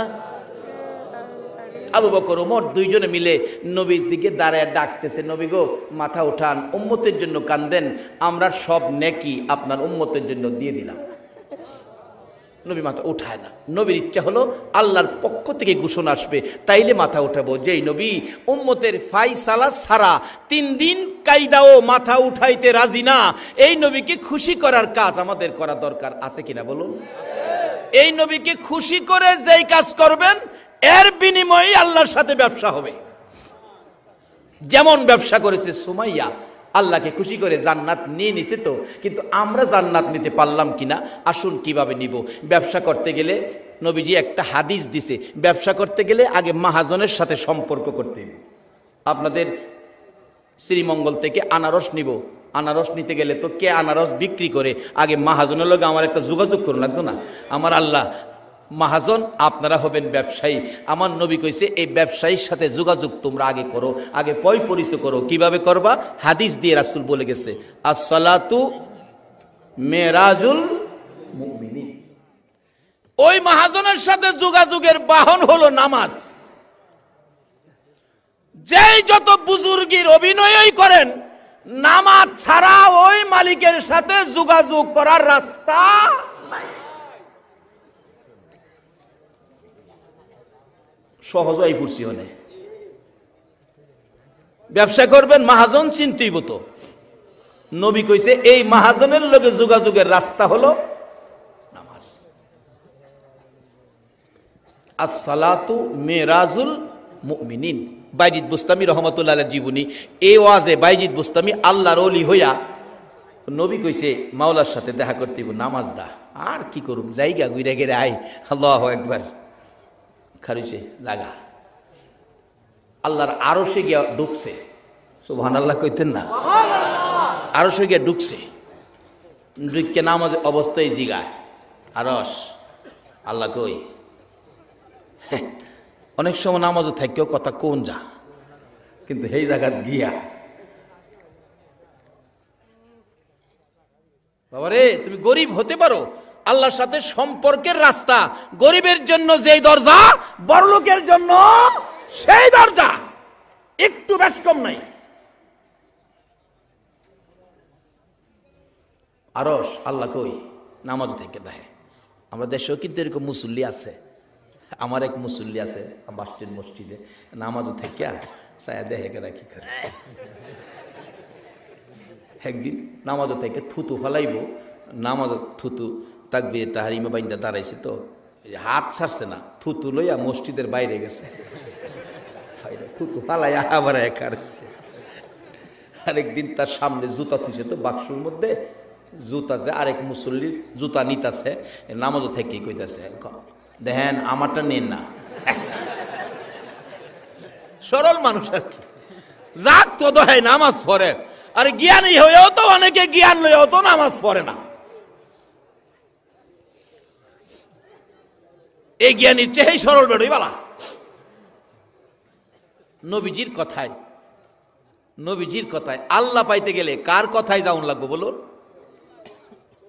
আবু বকর ওমর 2জনে মিলে নবীর দিকে দাঁড়ায় ডাকতেছে, নবী গো মাথা উঠান, উম্মতের জন্য কান্দেন, আমরা সব নেকি আপনার উম্মতের জন্য দিয়ে দিলাম। নবী মাথা উঠায় না। নবীর ইচ্ছা হলো আল্লাহর পক্ষ থেকে ঘোষণা আসবে, তাইলে মাথা উঠাবো। যেই নবী উম্মতের ফাইসালা ছাড়া 3 দিন কায়দাও মাথা উঠাইতে রাজি না, এই নবীকে খুশি করার কাজ আমাদের করা দরকার আছে কিনা বলুন? এই নবীকে খুশি করে যেই কাজ করবেন এর বিনিময়ে আল্লাহর সাথে ব্যবসা হবে। যেমন ব্যবসা করেছে সুমাইয়া, আল্লাহকে খুশি করে জান্নাত নিয়ে নিছে তো, কিন্তু আমরা জান্নাত নিতে পারলাম কিনা? আসুন কিভাবে নিব। ব্যবসা করতে গেলে নবীজি একটা হাদিস দিছে, ব্যবসা করতে গেলে আগে মাহাজনের সাথে সম্পর্ক করতে হবে। আপনাদের শ্রীমঙ্গল থেকে আনারস নিব, আনারস নিতে গেলে তো কে আনারস বিক্রি করে আগে মাহাজনের লগে আমার একটা যোগাযোগ করুন লাগতো না? আমার আল্লাহ মাহাজন, আপনারা হবেন ব্যবসায়ী। আমার নবী কইছে এই ব্যবসায়ীর সাথে যোগাযোগ তোমরা আগে করো, আগে পয় পরিচয় করো। কিভাবে করবা? হাদিস দিয়ে রাসূল বলে গেছে, আসসালাতু মেরাজুল মুমিনিন। ওই মাহাজনের সাথে যোগাযোগের বাহন হলো নামাজ। যেই যত বুজুর্গির অভিনয়ই করেন, নামাজ ছাড়া ওই মালিকের সাথে যোগাযোগ করার রাস্তা নাই। সহজ হয়ে পড়ছি হলে ব্যবসা করবেন, মাহাজন চিন্তিব তো। নবী কইছে এই মাহাজনের লগে যোগাযোগের রাস্তা হলো নামাজ। আসসালাতু মিরাজুল মুমিনিন। বাইজিদ বুস্তামি রহমাতুল্লাহ আলাইহির জীবনী। এই ওয়াজে বাইজিদ বুস্তামি আল্লাহর ওলি হইয়া নবী কইছে মাওলার সাথে দেখা করতে হইব, নামাজ দা। আর কি করুম, জায়গা ঘুরে গেলে আই, আল্লাহু আকবার খারিছে লাগা। আল্লাহর আরশে গিয়া ঢুকছে, সুবহানাল্লাহ কইতেন না? আরশে গিয়া ঢুকছে, ঢুকে নামাজ অবস্থায় জিগায় আরশ, আল্লাহ কই? অনেক সময় নামাজও থাকেও কথা কোন যা, কিন্তু এই জায়গাত গিয়া বাবারে তুমি গরিব হতে পারো, আল্লাহর সাথে সম্পর্কের রাস্তা গরিবের জন্য যেই দরজা, বড়লোকের জন্য সেই দরজা, একটু বেশ কম নাই। আরশ আল্লাহ কই নামাজ থেকে দেখে। আমরা দেশেও কিন্তু এরকম মুসল্লি আছে। আমার এক মুসল্লি আছে বাসটির মসজিদে, নামাজও থেকে সায়া দেখে কেনা কি করে। একদিন নামাজও থেকে থুতু ফেলাইব, নামাজ থুতু তাকবীরে তাহরিমে বাইন্দা দাঁড়াইছে, তো হাত ছাড়ছে না, থুতু লইয়া মসজিদের বাইরে গেছে, থুতু ফালাইয়া আবার একা রয়েছে। আরেকদিন তার সামনে জুতা থুইছে, তো বাক্সর মধ্যে জুতা যে আরেক মুসল্লির জুতা নিতাছে, নামাজও থেকেই কইতাছে দেখেন আমারটা নেন না। সরল মানুষ আর কি, যাক তো দোহাই নামাজ পড়ে, আর জ্ঞানী হয়েও তো অনেকে জ্ঞান লইও তো নামাজ পড়ে না। এই জ্ঞানীর চেয়ে সরল বেরোই বালা। নবীজির কথায় আল্লাহ পাইতে গেলে কার কথায় যাওন লাগবো বলুন?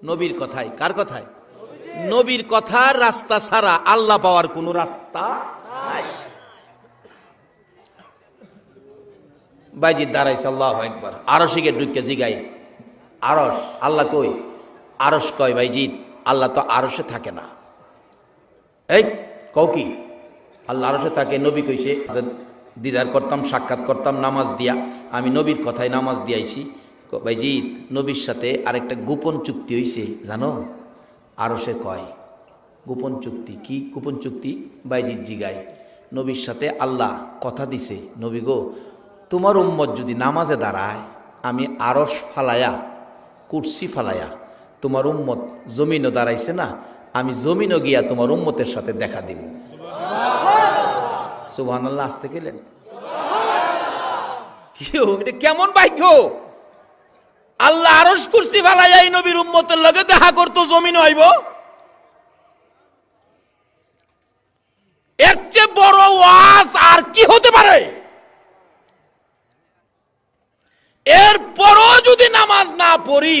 নবীর কথায়। কার কথায়? নবীর কথার রাস্তা ছাড়া আল্লাহ পাওয়ার কোন রাস্তা নাই। বাইজিৎ দাঁড়াইছে, আল্লাহু আকবার। আরশিকে ঢুকে জিগাই, আরশ আল্লাহ কই? আরশ কয় বাইজিৎ আল্লাহ তো আরশে থাকে না। এই কও কি? আল্লাহ আরশে থাকে। নবী কইছে দিদার করতাম, সাক্ষাৎ করতাম নামাজ দিয়া, আমি নবীর কথায় নামাজ দিয়াইছি। বাইজিৎ নবীর সাথে আরেকটা গোপন চুক্তি হইছে জানো? আরশে কয় গোপন চুক্তি। কি গোপন চুক্তি? বাইজিৎ জিগাই, নবীর সাথে আল্লাহ কথা দিছে, নবী গো তোমার উম্মত যদি নামাজে দাঁড়ায়, আমি আরশ ফালায়া কুরসি ফালায়া, তোমার উম্মত জমিনও দাঁড়াইছে না, আমি জমিনও গিয়া তোমার উম্মতের সাথে দেখা দিব। সুবহানাল্লাহ। আসতে গেলেন এটা কেমন ভাগ্য? আল্লাহ আরশ কুরসি ফালাইয়া এই নবীর উম্মতের লগে দেখা করতো, জমিন হইব। এর চেয়ে বড় ওয়াজ আর কি হতে পারে? এরপরও যদি নামাজ না পড়ি,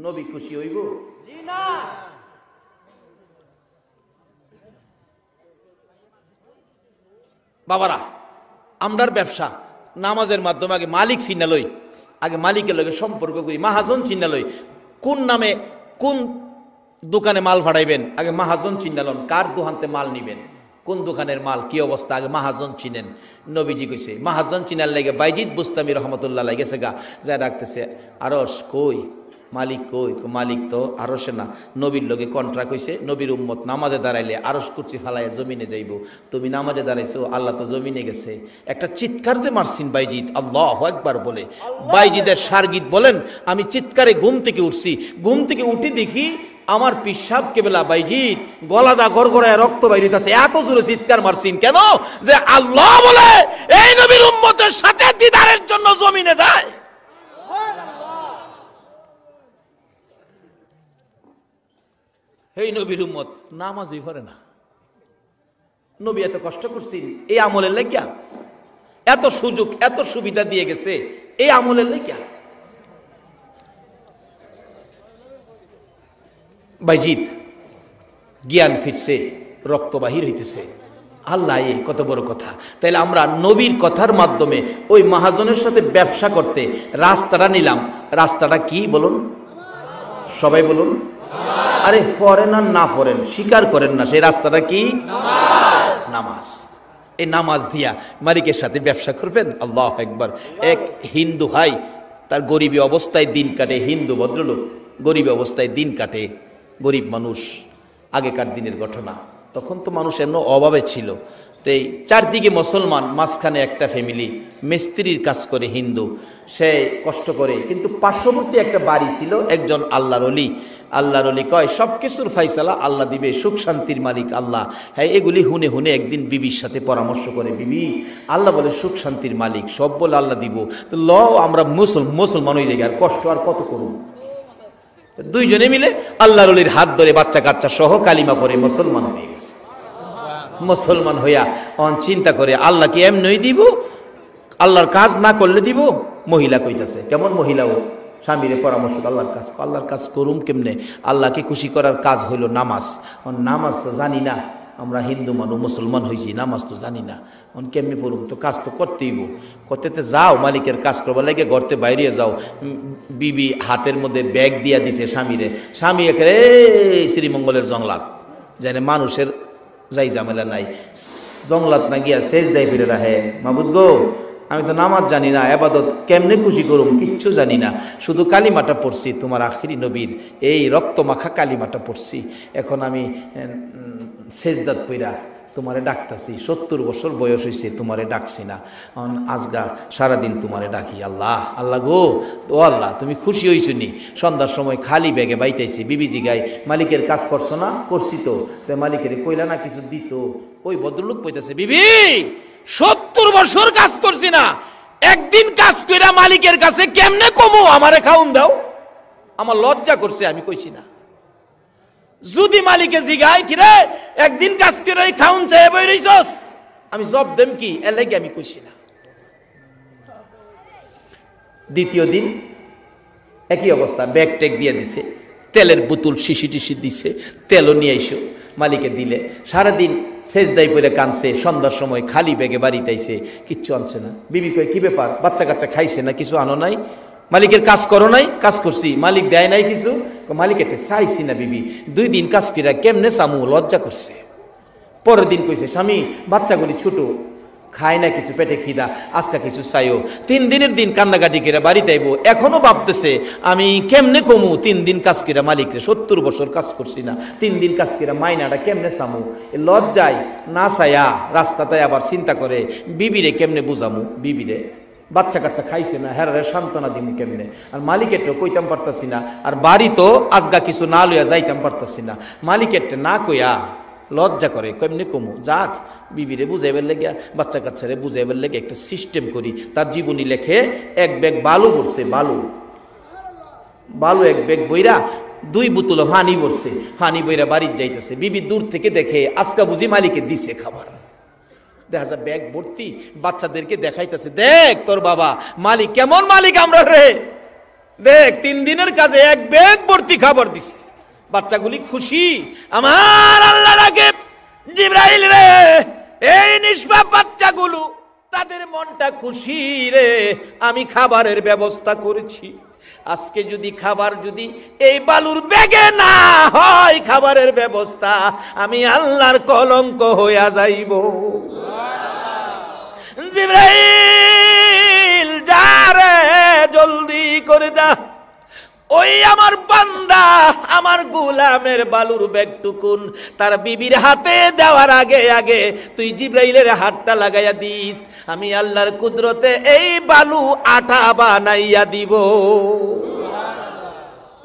নবী খুশি হইব? জি না। বাবারা, আমরার ব্যবসা নামাজের মাধ্যমে আগে মালিক চিনা লই, আগে মালিকের লগে সম্পর্ক করি, মাহাজন চিনা লই। কোন নামে কোন দোকানে মাল ভাড়াইবেন, আগে মাহাজন চিনা লন। কার দোকানতে মাল নিবেন, কোন দোকানের মাল কি অবস্থা, আগে মাহাজন চিনেন। নবীজি কইছে মাহাজন চিনার লাগে বাইজিৎ বুস্তামি রহমতুল্লাহ গেছে গা, যা ডাকতেছে আরশ কই, মালিক কই? মালিক তো আরশে না, নবীর লগে কন্ট্রাক্ট হইছে। নবীর উম্মত নামাজে দাঁড়াইলে আরশ কুরসি ফালাইয়া জমিনে যাইব, তুমি নামাজে দাঁড়াইছো, আল্লাহ তো জমিনে গেছে। একটা চিৎকার যে মারছিন বাইজিৎ আল্লাহু আকবার বলে, বাইজিদের সারগীত বলেন, আমি চিৎকারে ঘুম থেকে উঠছি, ঘুম থেকে উঠে দেখি আমার পিসাব কেবলা বাইজিৎ গলাদা গড়গড়ায় রক্ত বাইরিতেছে। এত জোরে চিৎকার মারছিন কেন? যে আল্লাহ বলে এই নবীর উম্মতের সাথে দিদারের জন্য জমিনে যায়। এই নবীর উম্মত নামাজই পড়ে না। নবী এত কষ্ট করছেন এই আমলের লাগিয়া, এত সুযোগ এত সুবিধা দিয়ে গেছে এই আমলের লাগিয়া। বাইজিৎ জ্ঞান ফিরছে, রক্ত বাহির হইতেছে। আল্লাহ কত বড় কথা। তাইলে আমরা নবীর কথার মাধ্যমে ওই মহাজনের সাথে ব্যবসা করতে রাস্তাটা নিলাম। রাস্তাটা কি বলুন? সবাই বলুন। আরে পড়েন আর না পড়েন, স্বীকার করেন না, সেই রাস্তাটা কি? নামাজ। এই নামাজ দিয়া মালিকের সাথে ব্যবসা করবেন। আল্লাহু আকবার। এক হিন্দু ভাই তার গরিবী অবস্থায় দিন কাটে, হিন্দু ভদ্রলোক গরিবী অবস্থায় দিন কাটে, গরিব মানুষ, আগেকার দিনের ঘটনা। তখন তো মানুষ এমন অভাবে ছিল, তো এই চারদিকে মুসলমান, মাঝখানে একটা ফ্যামিলি মিস্ত্রির কাজ করে, হিন্দু, সে কষ্ট করে। কিন্তু পার্শ্ববর্তী একটা বাড়ি ছিল, একজন আল্লাহর ওলি। আল্লাহর ওলি কয় সব কিছুর ফাইসালা আল্লাহ দিবে, সুখ শান্তির মালিক আল্লাহ। হ্যাঁ, এগুলি হুনে হুনে একদিন বিবির সাথে পরামর্শ করে, বিবি আল্লাহ বলে সুখ শান্তির মালিক, সব বলে আল্লাহ দিব, তো ল আমরা মুসলমান হয়ে যাই, আর কষ্ট আর কত করুন। দুইজনে মিলে আল্লাহর ওলির হাত ধরে বাচ্চা কাচ্চা সহ কালিমা পড়ে মুসলমান হয়ে গেছে। মুসলমান হইয়া চিন্তা করে আল্লাহকে এমনই দিব, আল্লাহর কাজ না করলে দিব। মহিলা কইতাছে, কেমন মহিলাও স্বামীরে পরামর্শ, আল্লাহর কাজ করুম কেমনে? আল্লাহকে খুশি করার কাজ হইল নামাজ। নামাজ তো জানি না, আমরা হিন্দু মানুষ, মুসলমান হয়েছি, নামাজ তো জানি না, কেমনি পড়ুম, তো কাজ তো করতেইব। করতে যাও, মালিকের কাজ করবার লাগে গড়তে বাইরে যাও। বিবি হাতের মধ্যে ব্যাগ দিয়া দিছে স্বামীরে, স্বামী একেবারে শ্রীমঙ্গলের জংলাত, জানে মানুষের যাই ঝামেলা নাই, জংলাত না গিয়া শেষ দেয় ফিরে রাহে, মাবুদ গো আমি তো নামাজ জানি না, আবাদত কেমনে খুশি করুম কিচ্ছু জানি না, শুধু কালিমাটা পড়ছি, তোমার আখিরি নবীর এই রক্ত মাখা কালিমাটা পড়ছি, এখন আমি সেজদাত পইরা তোমারে ডাকতাছি, 70 বছর বয়স হয়েছে তোমারে ডাকছি না, আজগা সারাদিন তোমারে ডাকি। আল্লাহ আল্লাহ গো, তো আল্লাহ তুমি খুশি হইছো নি? সন্ধ্যার সময় খালি ব্যাগে বাইতাইছি, বিবি জিগায় মালিকের কাজ করছো না? করছি তো। মালিকের কইলা না কিছু দিত? ওই ভদ্রলোক কইতাছে, বিবি 70 বছর কাজ করছি না, একদিন কাজ কইরা মালিকের কাছে কেমনে কমু, আমারে খাউন দাও। আমার লজ্জা করছে, আমি কইছি না। যদি মালিকে জিগায় কিরে একদিন কাজ করে খাউন চাই বই রইছস, আমি জব দেম কি, এর লাগে আমি কইছি না। দ্বিতীয় দিন একই অবস্থা, ব্যাগ ট্যাগ দিয়ে দিছে, তেলের বোতল শিশি টিশি দিছে, তেলও নিয়ে আইসো, মালিকে দিলে। সারাদিন সেজদাই পরে কানছে, সন্ধ্যার সময় খালি ব্যাগে বাড়িতে আইছে, কিচ্ছু আনছে না। বিবি কয় কি ব্যাপার, বাচ্চা কাচ্চা খাইছে না, কিছু আনো নাই? মালিকের কাজ করো নাই? কাজ করছি, মালিক দেয় নাই কিছু? মালিক একটা চাইছি না বিবি, 2 দিন কাজ কিরা কেমনে সামু, লজ্জা করছে। পরের দিন কইছে, স্বামী বাচ্চাগুলি ছোট, খায় না কিছু, পেটে খিদা, আজকা কিছু চাইও। 3 দিনের দিন কান্দাকাটি করে বাড়িতে আইবো, এখনো ভাবতেছে আমি কেমনে কমু, 3 দিন কাজ কিরা মালিকরে, 70 বছর কাজ করছি না, 3 দিন কাজ কিরা মাইনাটা কেমনে সামু, লজ্জায় না চাইয়া রাস্তাতে আবার চিন্তা করে বিবিরে কেমনে বুঝামু, বিবিরে বাচ্চা কাচ্চা খাইছে না, হেরারে সান্ত্বনা দিমু কেমনে, আর মালিকেরটা কইতাম পারতাছি না, আর বাড়ি তো আজগা কিছু না লইয়া যাইতাম পারতাছি না, মালিকেরটা না কইয়া লজ্জা করে কেমনে কমু। যাক বিবিরে বুঝাইবার লেগে, বাচ্চা কাচ্চারে বুঝাইবার লেগে একটা সিস্টেম করি। তার জীবনী লেখে, 1 ব্যাগ বালু ভরছে, বালু 1 ব্যাগ বইরা 2 বোতল পানি ভরছে, পানি বইরা বাড়ির যাইতেছে। বিবি দূর থেকে দেখে আজকা বুঝি মালিকে দিছে খাবার, দেখা যায় ব্যাগ ভর্তি, বাচ্চাদেরকে দেখাইতেছে, দেখ তোর বাবা মালিক কেমন মালিক আমরা রে, দেখ 3 দিনের কাজে 1 ব্যাগ ভর্তি খাবার দিছে। বাচ্চাগুলি খুশি। আমার আল্লাহ ডাকে, জিবরাইল রে, এই নিষ্পাপ বাচ্চাগুলো তাদের মনটা খুশি রে, আমি খাবারের ব্যবস্থা করেছি। আজকে যদি খাবার যদি এই বালুর ব্যাগে না হয় খাবারের ব্যবস্থা, আমি আল্লাহর কলঙ্ক হইয়া যাইব। জিবরাইল যা রে, জলদি করে যা, ওই আমার বান্দা আমার গোলামের বালুর ব্যাগটুকুন তার বিবির হাতে দেওয়ার আগে আগে তুই জিবরাইলের হাতটা লাগাইয়া দিস, আমি আল্লাহর কুদরতে এই বালু আটা বানাইয়া দিব।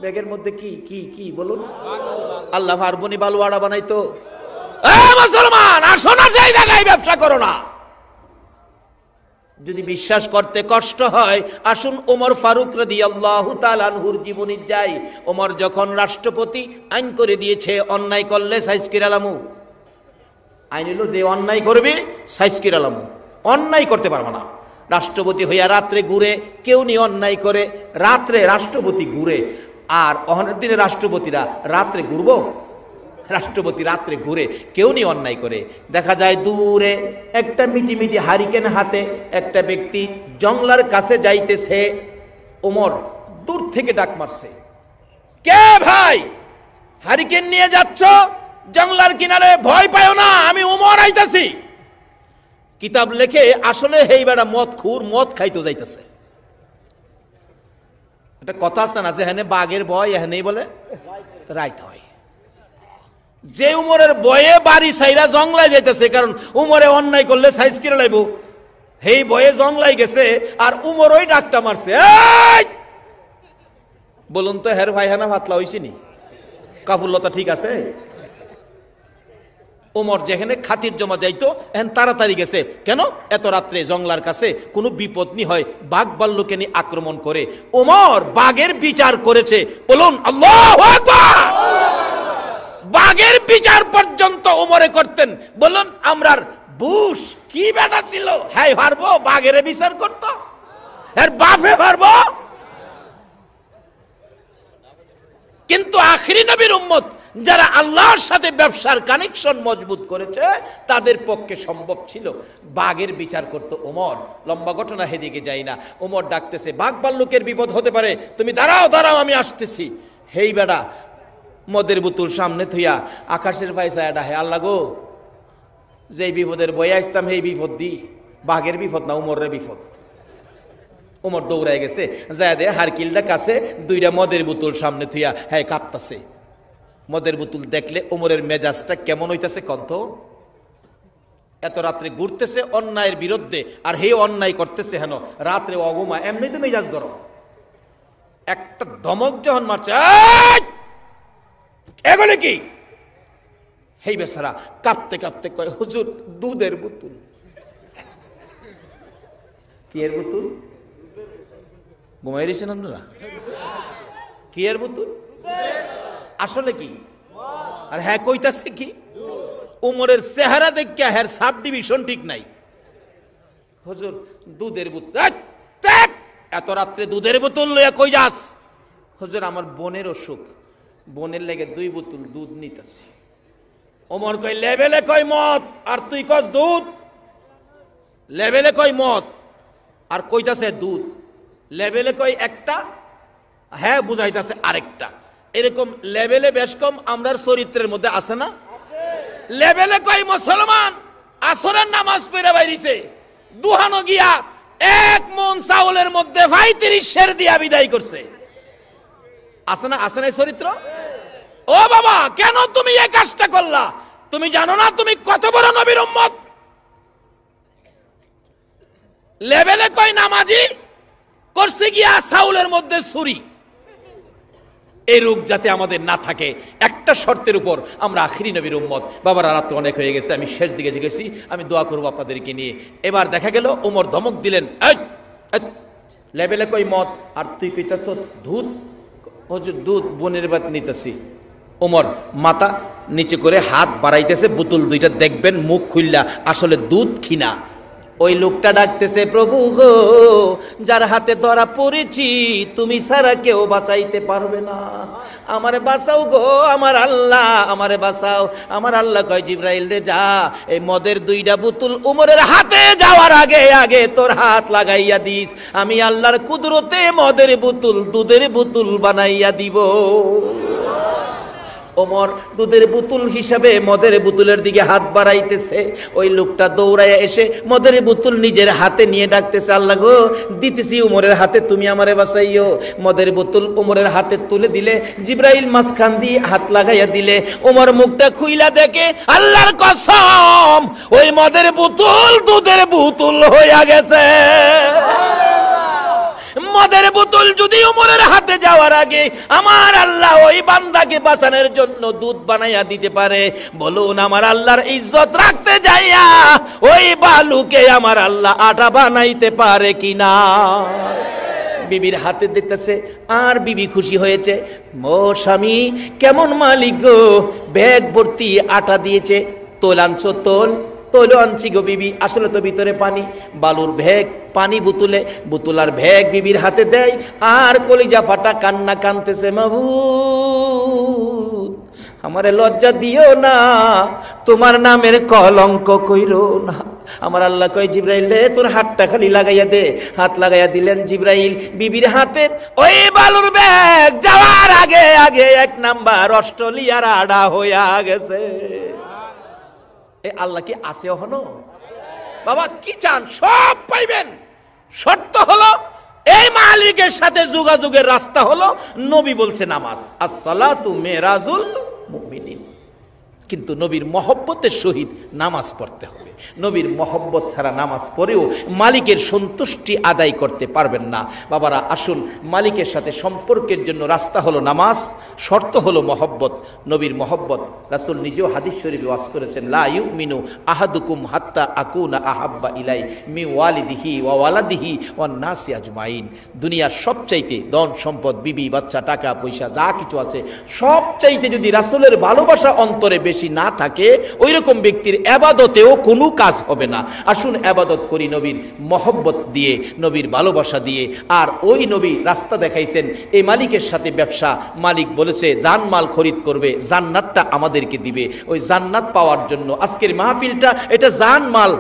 ব্যাগের মধ্যে কি কি কি বলুন, আল্লাহ পারবনি বালু আটা বানাইতো? মুসলমান আসো না, সেই জায়গায় ব্যবসা করো না। যদি বিশ্বাস করতে কষ্ট হয়, আসুন ওমর ফারুক রাদিয়াল্লাহু তাআলা আনহুর জীবনী যাই। ওমর যখন রাষ্ট্রপতি, আইন করে দিয়েছে অন্যায় করলে সাইজ কিরালামু, আইন হলো যে অন্যায় করবে সাইজ কিরালামু, অন্যায় করতে পারবে না। রাষ্ট্রপতি হইয়া রাত্রে ঘুরে, কেউ নি অন্যায় করে, রাত্রে রাষ্ট্রপতি ঘুরে, আর অহনের দিনে রাষ্ট্রপতিরা রাত্রে ঘুরবো? রাষ্ট্রপতি রাত্রে ঘুরে, কেউ নি অন্যায় করে। দেখা যায় দূরে একটা মিটি হারিকেন হাতে একটা ব্যক্তি জংলার কাছে যাইতেছে, ওমর দূর থেকে ডাক মারছে, কে ভাই হারিকেন নিয়ে যাচ্ছ জংলার কিনারে? ভয় পাও না, আমি ওমর আইতাছি। কিতাব লেখে আসলে হেই বেড়া মদ খুর, মদ খাইতে যাইতেছে। একটা কথা আছে না, যে হেনে বাঘের ভয় এখানেই বলে রাইত হয়। যে উমরের বয়ে বাড়ি সাইরা জংলায় যাইতেছে, কারণ উমরে অন্যায় করলে সাইজ কিরে লাইব, হেই বয়ে জংলায় গেছে, আর উমর ওই ডাকটা মারছে। বলুন তো হের ভাই হানা ভাতলা হইছে নি? কাফুল্লতা ঠিক আছে? ওমর যেখানে খাতির জমা যাইতো এখন তাড়াতাড়ি গেছে, কেন? এত রাত্রে জংলার কাছে কোনো বিপদ নি হয়, বাঘ ভাল্লুকে নিয়ে আক্রমণ করে। ওমর বাঘের বিচার করেছে, বলুন আল্লাহু আকবার। বাঘের বিচার পর্যন্ত ওমরে করতেন। বলুন আমরার বুশ কি বেটা ছিল, হ্যাঁ পারবো বাঘের বিচার করত? এর বাপে পারবো? কিন্তু আখিরি নবীর উম্মত যারা আল্লাহর সাথে ব্যবসার কানেকশন মজবুত করেছে তাদের পক্ষে সম্ভব ছিল। বাঘের বিচার করত ওমর, লম্বা ঘটনা, হেদিকে যাই না। ওমর ডাকতেছে, বাঘ ভাল্লুকের বিপদ হতে পারে, তুমি দাঁড়াও দাঁড়াও আমি আসতেছি। হেই বেটা মদের বোতল সামনে থইয়া আকাশের পয়সায় ডাহে, আল্লাহ গো যেই বিপদের বয়ে আসতাম সেই বিপদ দি, বাঘের বিপদ না উমরের বিপদ। ওমর দৌড়ায় গেছে, যায় দে হারকিলটা কাছে, দুইটা মদের বোতল সামনে থইয়া হ্যাঁ কাঁপতাছে। মদের বোতল দেখলে ওমরের মেজাজটা কেমন হইতাছে কন্ত। এত রাত্রে ঘুরতেছে অন্যায়ের বিরুদ্ধে, আর হে অন্যায় করতেছে হেন রাত্রে অগুমা, এমনি তো মেজাজ গরম। একটা ধমক যখন মারছে, এগুলো কি, হেই বেচারা কাঁপতে কাঁপতে কয়, হুজুর দুধের বোতল। কি এর বোতল? ঘুমাই রয়েছেন আপনারা? কি এর বোতল? আসলে কি? আর হ্যাঁ কইতাছে কি? উমরের চেহারা দেখিয়া হ্যার সাব ডিভিশন ঠিক নাই। হুজুর দুধের বোতল। এত রাত্রে দুধের বোতল লইয়া কই যাস? হুজুর আমার বোনের অসুখ, বোনের লেগে 2 বোতল দুধ নিতেছি। ওমর কই লেভেলে কই মদ আর তুই কস দুধ? লেভেলে কই মদ আর কইতাছে দুধ, লেভেলে কই একটা, হ্যাঁ বুঝাইতাছে আরেকটা। এরকম লেভেলে বেশ কম আমরার চরিত্রের মধ্যে আছে না? লেভেলে কই মুসলমান আসরের নামাজ পড়ে বাইরিছে, দুহানো গিয়া 1 মণ চাউলের মধ্যে 35 সের দিয়া বিদায় করছে। আছে না? আছে না চরিত্র? ও বাবা কেন তুমি এই কাজটা করলা? তুমি জানো না তুমি কত বড় নবীর উম্মত? লেভেলে কই নামাজি, করছে গিয়া চাউলের মধ্যে ছুরি। এই রোগ যাতে আমাদের না থাকে একটা শর্তের উপর, আমরা আখিরি নবীর উম্মত। বাবার রাত অনেক হয়ে গেছে, আমি শেষ দিকে গেছি, আমি দোয়া করবো আপনাদেরকে নিয়ে। এবার দেখা গেল ওমর ধমক দিলেন, লেভেলে কই মদ আর তুই কইতাছস দুধ? হুজুর দুধ বোনের বাত নিতেছি। ওমর মাথা নিচে করে হাত বাড়াইতেছে, বোতল দুইটা দেখবেন মুখ খুললা আসলে দুধ কিনা। ওই লোকটা ডাকতেছে, প্রভু গো যার হাতে ধরা পড়েছি তুমি ছাড়া কেউ বাঁচাইতে পারবে না, আমারে বাঁচাও গো আমার আল্লাহ, আমারে বাঁচাও। আমার আল্লাহ কয়, জিবরাইল রে যা, এই মদের 2টা বোতল উমরের হাতে যাওয়ার আগে আগে তোর হাত লাগাইয়া দিস, আমি আল্লাহর কুদরতে মদের বোতল দুধের বোতল বানাইয়া দিব। ওমর দুধের বোতল হিসাবে মদের বোতলের দিকে হাত বাড়াইতেছে। ওই লোকটা দৌড়াইয়া এসে মদের বোতল নিজের হাতে নিয়ে ডাকতেছে, আল্লাহ গো দিতেছি উমরের হাতে, তুমি আমারে বাঁচাইও। মদের বোতল উমরের হাতে তুলে দিলে, জিবরাইল মাঝখান দিয়ে হাত লাগাইয়া দিলে, ওমর মুখটা খুইলা দেখে, আল্লাহর কসম ওই মদের বোতল দুধের বোতল হইয়া গেছে। মদের বোতল যদি উমরের হাতে যাওয়ার আগে আমার আল্লাহ ওই বান্দাকে বাঁচানোর জন্য দুধ বানাইয়া দিতে পারে, বলুন আমার আল্লাহর ইজ্জত রাখতে যাইয়া ওই বালুকে আমার আল্লাহ আটা বানাইতে পারে কিনা? বিবির হাতে দিতেছে, আর বিবি খুশি হয়েছে, ও স্বামী কেমন মালিক গো, ব্যাগ ভর্তি আটা দিয়েছে, তোল আনছো তোল, তোলো আনছি গো বিবি, আসলে তো ভিতরে পানি। বালুর ভ্যাগ পানি বোতলে, বোতল আর ভ্যাগ বিবির হাতে দেয়, আর কলিজা ফাটা কান্না কানতেছে, মাবুদ আমারে লজ্জা দিও না, তোমার নামের কলঙ্ক কইরো না। আমার আল্লাহ কয়, জিবরাইল রে তোর হাতটা খালি লাগাইয়া দে। হাত লাগাইয়া দিলেন জিবরাইল, বিবির হাতে ওই বালুর ব্যাগ যাওয়ার আগে আগে 1 নাম্বার অস্ট্রেলিয়ার আড়া হইয়া গেছে। আল্লাহ কি আছে হনো? বাবা কি চান সব পাইবেন, শর্ত হলো এই মালিকের সাথে যোগাযোগের রাস্তা হলো নবী বলছে নামাজ, আসসালাতু মেরাজুল মুমিনিন। কিন্তু নবীর মহব্বতের সহিত নামাজ পড়তে হবে। নবীর মহব্বত ছাড়া নামাজ পড়েও মালিকের সন্তুষ্টি আদায় করতে পারবেন না। বাবারা আসুন, মালিকের সাথে সম্পর্কের জন্য রাস্তা হলো নামাজ, শর্ত হলো মহব্বত, নবীর মহব্বত। রাসূল নিজেও হাদিস শরীফে ওয়াজ করেছেন, লা ইউমিনু আহাদুকুম হাত্তা আকুনা আহাব্বা ইলাই মি ওয়ালিদিহি ওয়া ওয়ালাদিহি ওয়ান নাসি আজমাইন। দুনিয়ার সবচাইতে ধন সম্পদ, বিবি বাচ্চা, টাকা পয়সা যা কিছু আছে সবচাইতে যদি রাসূলের ভালোবাসা অন্তরে বেশি না থাকে, ওই রকম ব্যক্তির ইবাদতেও কোনো কাজ হবে না। আসুন ইবাদত করি নবীর মহব্বত দিয়ে, নবীর ভালোবাসা দিয়ে। আর ওই নবী রাস্তা দেখাইছেন, এই মালিকের সাথে ব্যবসা, মালিক বলেছে জানমাল খরিদ করবে, জান্নাতটা আমাদেরকে দিবে। ওই জান্নাত পাওয়ার জন্য আজকের মাহফিলটা এটা জানমাল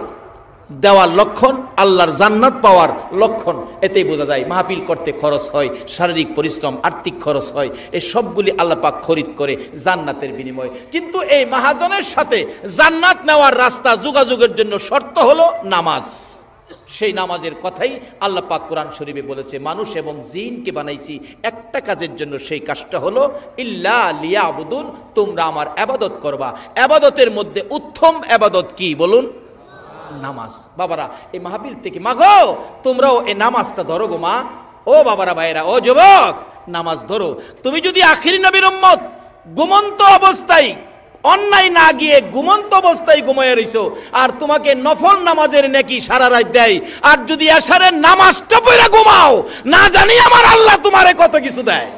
দেওয়ার লক্ষণ, আল্লাহর জান্নাত পাওয়ার লক্ষণ। এতেই বোঝা যায় মাহফিল করতে খরচ হয়, শারীরিক পরিশ্রম, আর্থিক খরচ হয়, এই সবগুলি আল্লাহ পাক খরিদ করে জান্নাতের বিনিময়ে। কিন্তু এই মহাজনের সাথে জান্নাত নেওয়ার রাস্তা, যোগাযোগের জন্য শর্ত হলো নামাজ। সেই নামাজের কথাই আল্লাহ পাক কোরআন শরীফে বলেছে, মানুষ এবং জিনকে বানাইছি একটা কাজের জন্য, সেই কাজটা হলো ইল্লা লিয়াবুদুন, তোমরা আমার ইবাদত করবা। ইবাদতের মধ্যে উত্তম ইবাদত কি বলুন? নামাজ। বাবারা এই মাহফিল থেকে মাগো তোমরাও এই নামাজটা ধরো গো মা, ও বাবারা, ভাইরা, ও যুবক, নামাজ ধরো। তুমি যদি আখিরি নবীর উম্মত ঘুমন্ত অবস্থায়, অন্যায় না গিয়ে ঘুমন্ত অবস্থায় ঘুমায় রইছো, আর তোমাকে নফল নামাজের নেকি সারা রাত দেয়, আর যদি এশারের নামাজটা পড়ে ঘুমাও, না জানি আমার আল্লাহ তোমারে কত কিছু দেয়।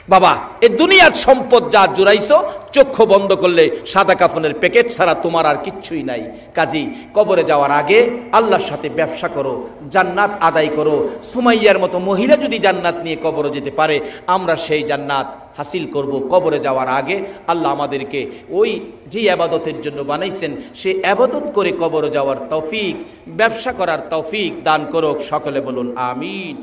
বাবা এই দুনিয়ার সম্পদ যা জুড়াইছো, চক্ষু বন্ধ করলে সাদা কাফনের প্যাকেট ছাড়া তোমার আর কিচ্ছুই নাই। কাজী কবরে যাওয়ার আগে আল্লাহর সাথে ব্যবসা করো, জান্নাত আদায় করো। সুমাইয়ার মতো মহিলা যদি জান্নাত নিয়ে কবরে যেতে পারে, আমরা সেই জান্নাত হাসিল করব কবরে যাওয়ার আগে। আল্লাহ আমাদেরকে ওই যে ইবাদতের জন্য বানাইছেন, সে ইবাদত করে কবরে যাওয়ার তৌফিক, ব্যবসা করার তৌফিক দান করুক। সকলে বলুন আমিন।